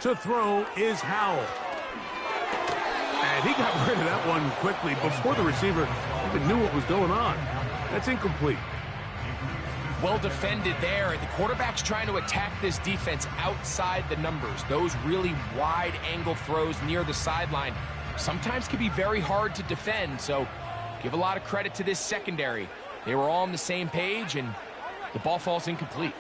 Speaker 2: To throw is Howell. And he got rid of that one quickly before the receiver even knew what was going on. That's incomplete.
Speaker 3: Well defended there. The quarterback's trying to attack this defense outside the numbers. Those really wide angle throws near the sideline sometimes can be very hard to defend. So give a lot of credit to this secondary. They were all on the same page, and the ball falls incomplete.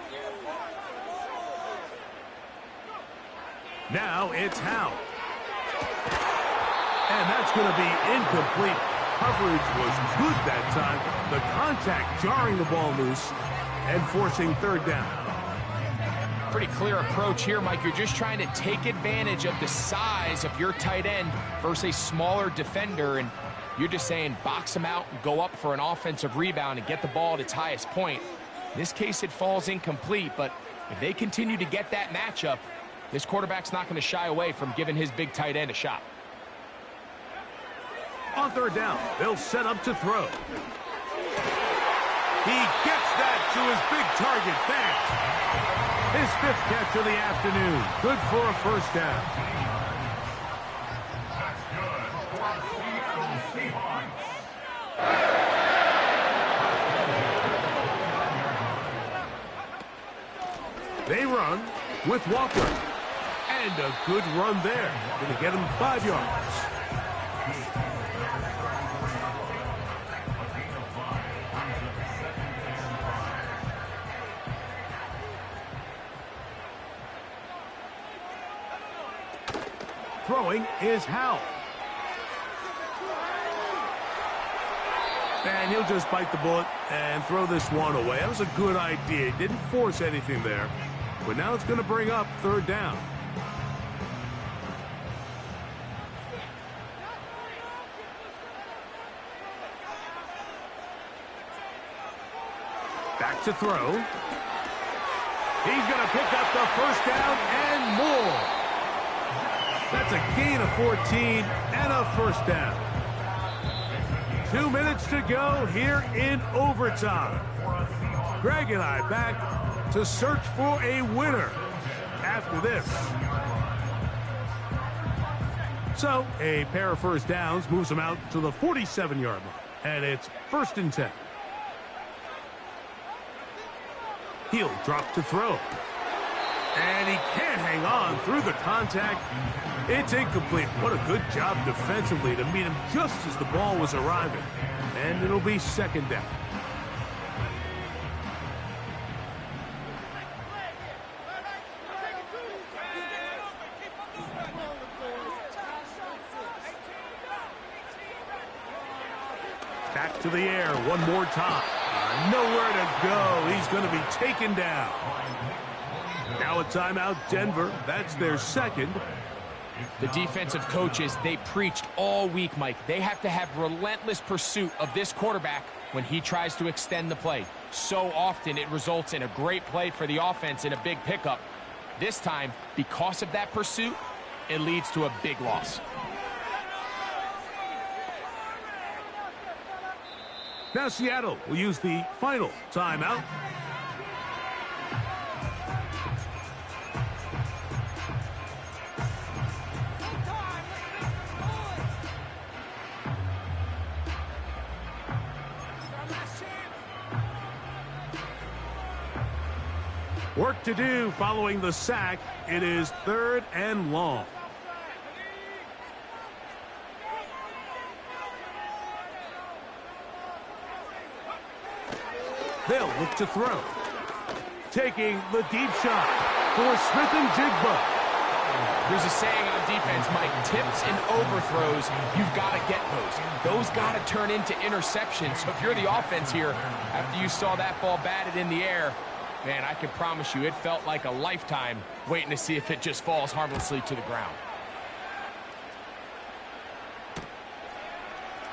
Speaker 2: Now it's Howell. And that's going to be incomplete. Coverage was good that time. The contact jarring the ball loose and forcing 3rd down.
Speaker 3: Pretty clear approach here, Mike. You're just trying to take advantage of the size of your tight end versus a smaller defender, and you're just saying box him out and go up for an offensive rebound and get the ball at its highest point. In this case, it falls incomplete, but if they continue to get that matchup, this quarterback's not going to shy away from giving his big tight end a shot.
Speaker 2: On third down, they'll set up to throw. He gets that to his big target. Thanks. His 5th catch of the afternoon. Good for a first down.
Speaker 4: That's good for Seattle Seahawks.
Speaker 2: They run with Walker. And a good run there. Going to get him 5 yards. Throwing is Howell. And he'll just bite the bullet and throw this one away. That was a good idea. He didn't force anything there. But now it's going to bring up third down. Back to throw. He's going to pick up the first down and more. That's a gain of 14 and a first down. 2 minutes to go here in overtime. Greg and I back to search for a winner after this. So a pair of first downs moves them out to the 47-yard line. And it's 1st and 10. He'll drop to throw. And he can't hang on through the contact. It's incomplete. What a good job defensively to meet him just as the ball was arriving. And it'll be 2nd down. Back to the air one more time. Nowhere to go. He's going to be taken down. Now a timeout, Denver. That's their 2nd.
Speaker 3: The defensive coaches, they preached all week, Mike. They have to have relentless pursuit of this quarterback when he tries to extend the play. So often it results in a great play for the offense and a big pickup. This time, because of that pursuit, it leads to a big loss.
Speaker 2: Now Seattle will use the final timeout. Work to do following the sack. It is 3rd and long. They'll look to throw. Taking the deep shot for Smith and Jigba.
Speaker 3: There's a saying on defense, Mike, tips and overthrows, you've got to get those. Those got to turn into interceptions. So if you're the offense here, after you saw that ball batted in the air, man, I can promise you it felt like a lifetime waiting to see if it just falls harmlessly to the ground.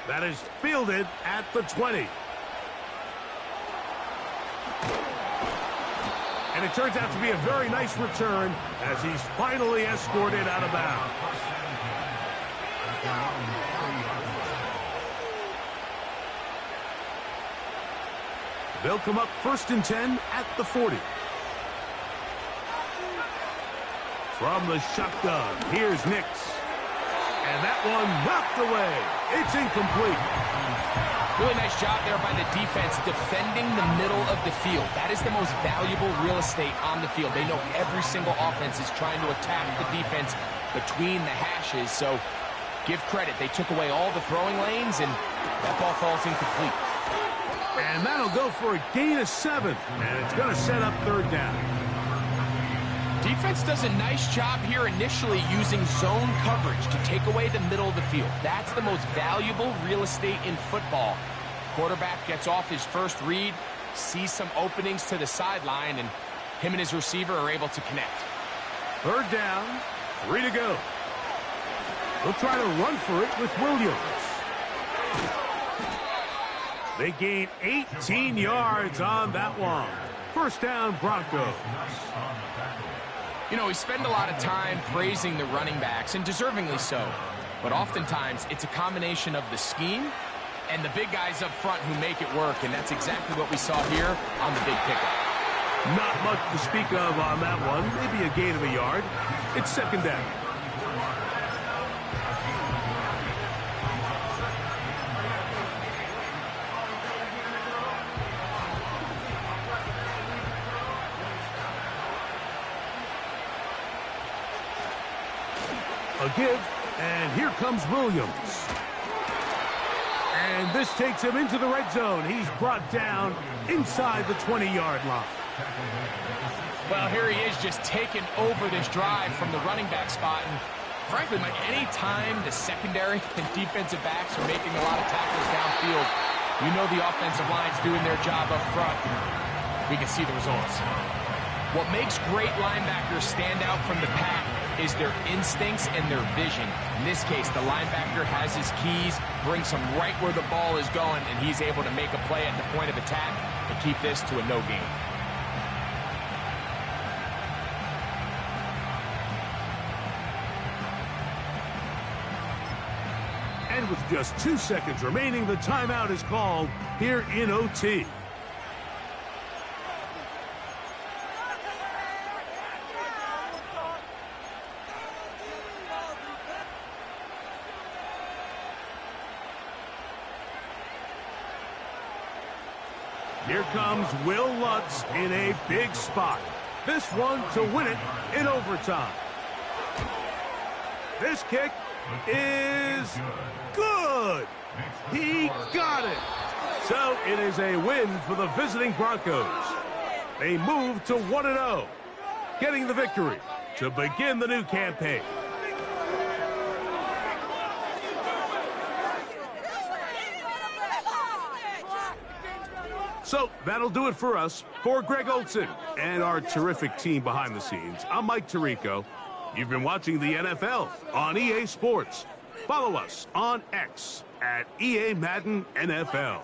Speaker 2: That is fielded at the 20. And it turns out to be a very nice return as he's finally escorted out of bounds. They'll come up 1st and 10 at the 40. From the shotgun, here's Nix. And that one knocked away. It's incomplete.
Speaker 3: Really nice job there by the defense defending the middle of the field. That is the most valuable real estate on the field. They know every single offense is trying to attack the defense between the hashes. So give credit. They took away all the throwing lanes, and that ball falls incomplete.
Speaker 2: And that'll go for a gain of 7. And it's going to set up 3rd down.
Speaker 3: Defense does a nice job here initially using zone coverage to take away the middle of the field. That's the most valuable real estate in football. Quarterback gets off his first read, sees some openings to the sideline, and Him and his receiver are able to connect.
Speaker 2: 3rd down, 3 to go. They'll try to run for it with Williams. They gain 18 yards on that one. 1st down, Broncos.
Speaker 3: You know, we spend a lot of time praising the running backs, and deservingly so. But oftentimes, it's a combination of the scheme and the big guys up front who make it work, and that's exactly what we saw here on the big pickup.
Speaker 2: Not much to speak of on that one. Maybe a gain of a yard. It's 2nd down. A give, and here comes Williams. And this takes him into the red zone. He's brought down inside the 20-yard line.
Speaker 3: Well, here he is just taking over this drive from the running back spot. And frankly, Mike, any time the secondary and defensive backs are making a lot of tackles downfield, you know the offensive line's doing their job up front. We can see the results. What makes great linebackers stand out from the pack is their instincts and their vision. In this case, the linebacker has his keys, brings him right where the ball is going, and he's able to make a play at the point of attack and keep this to a no gain.
Speaker 2: And with just 2 seconds remaining, the timeout is called here in OT. Here comes Will Lutz in a big spot. This one to win it in overtime. This kick is good. He got it. So it is a win for the visiting Broncos. They move to 1-0, getting the victory to begin the new campaign. So that'll do it for us. For Greg Olson and our terrific team behind the scenes, I'm Mike Tirico. You've been watching the NFL on EA Sports. Follow us on X at EA Madden NFL.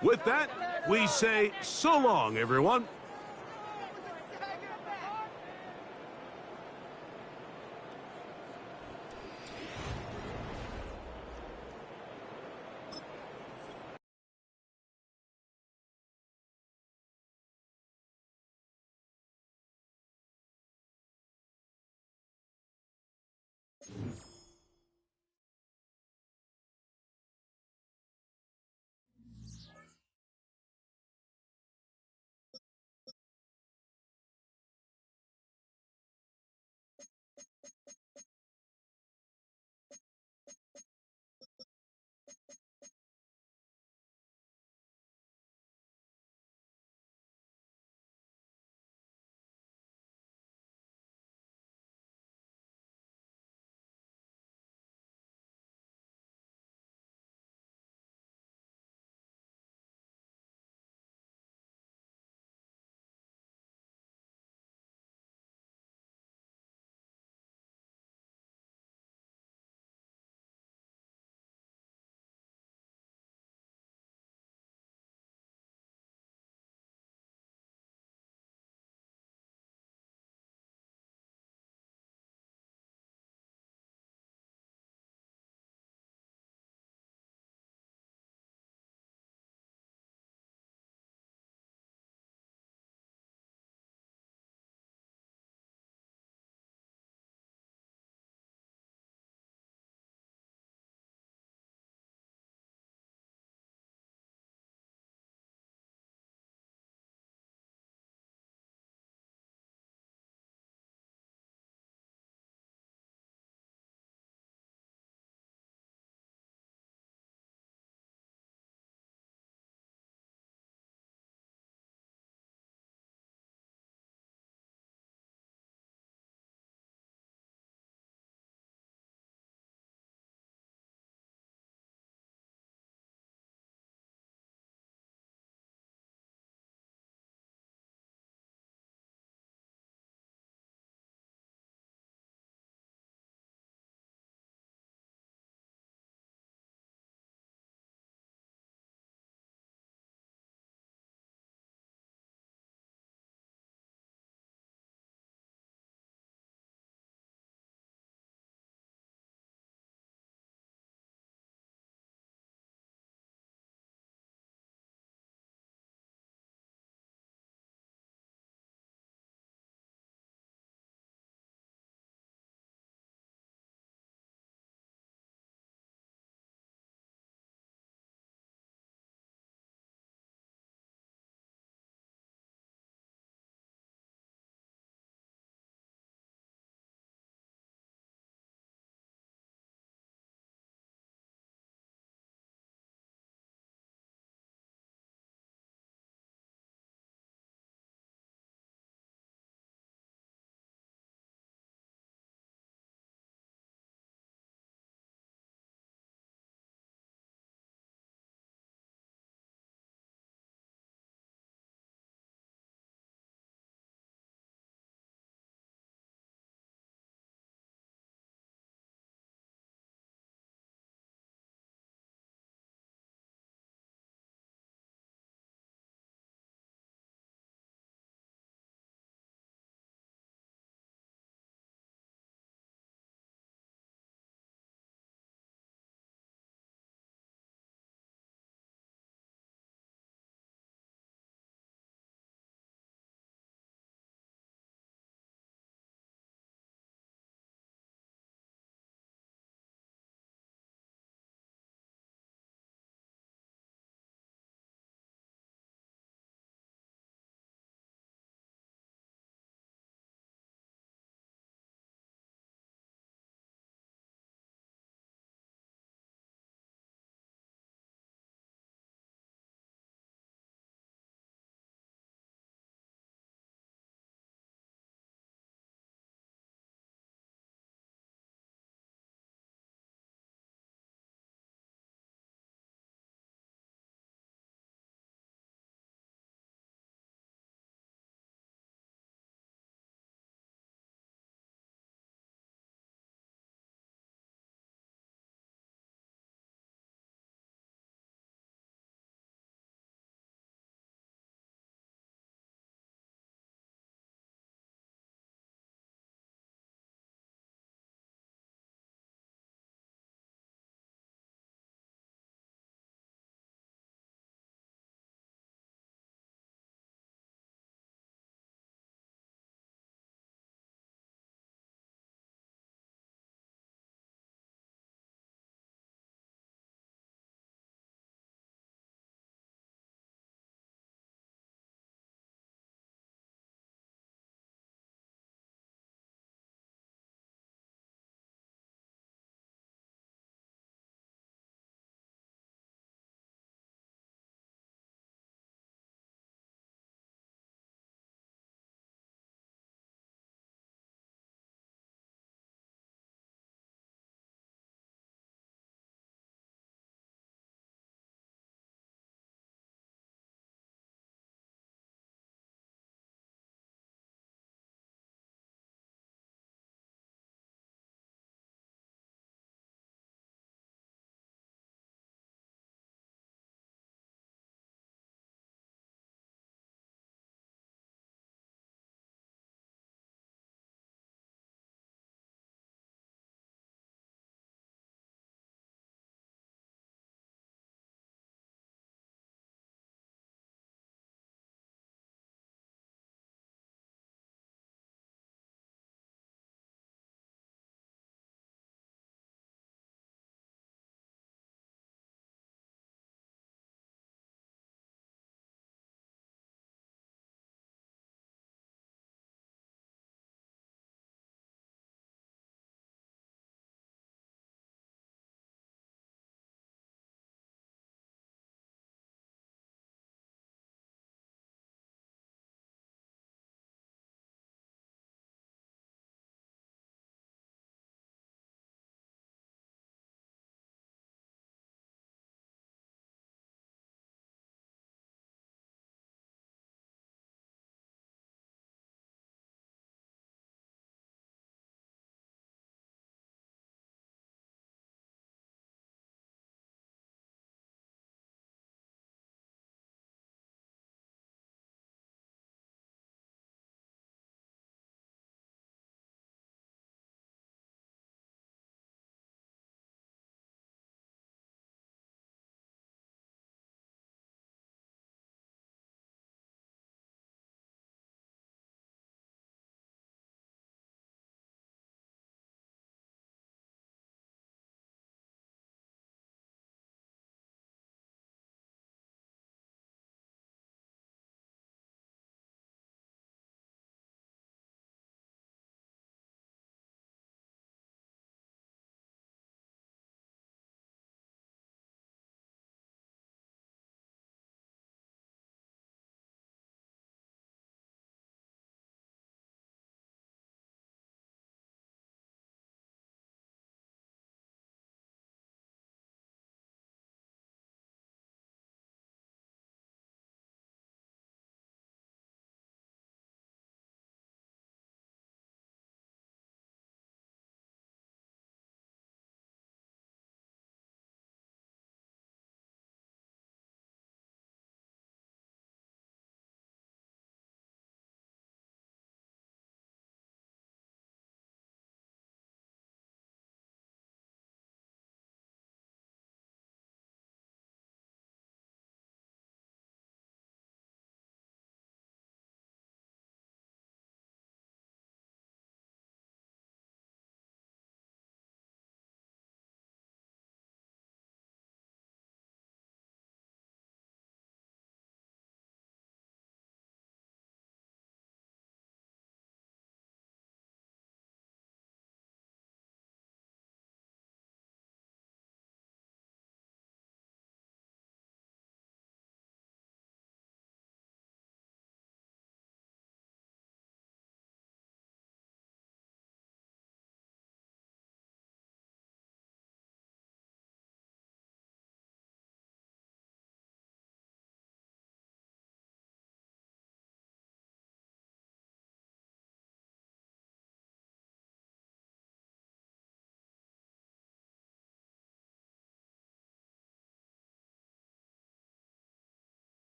Speaker 2: With that, we say so long, everyone.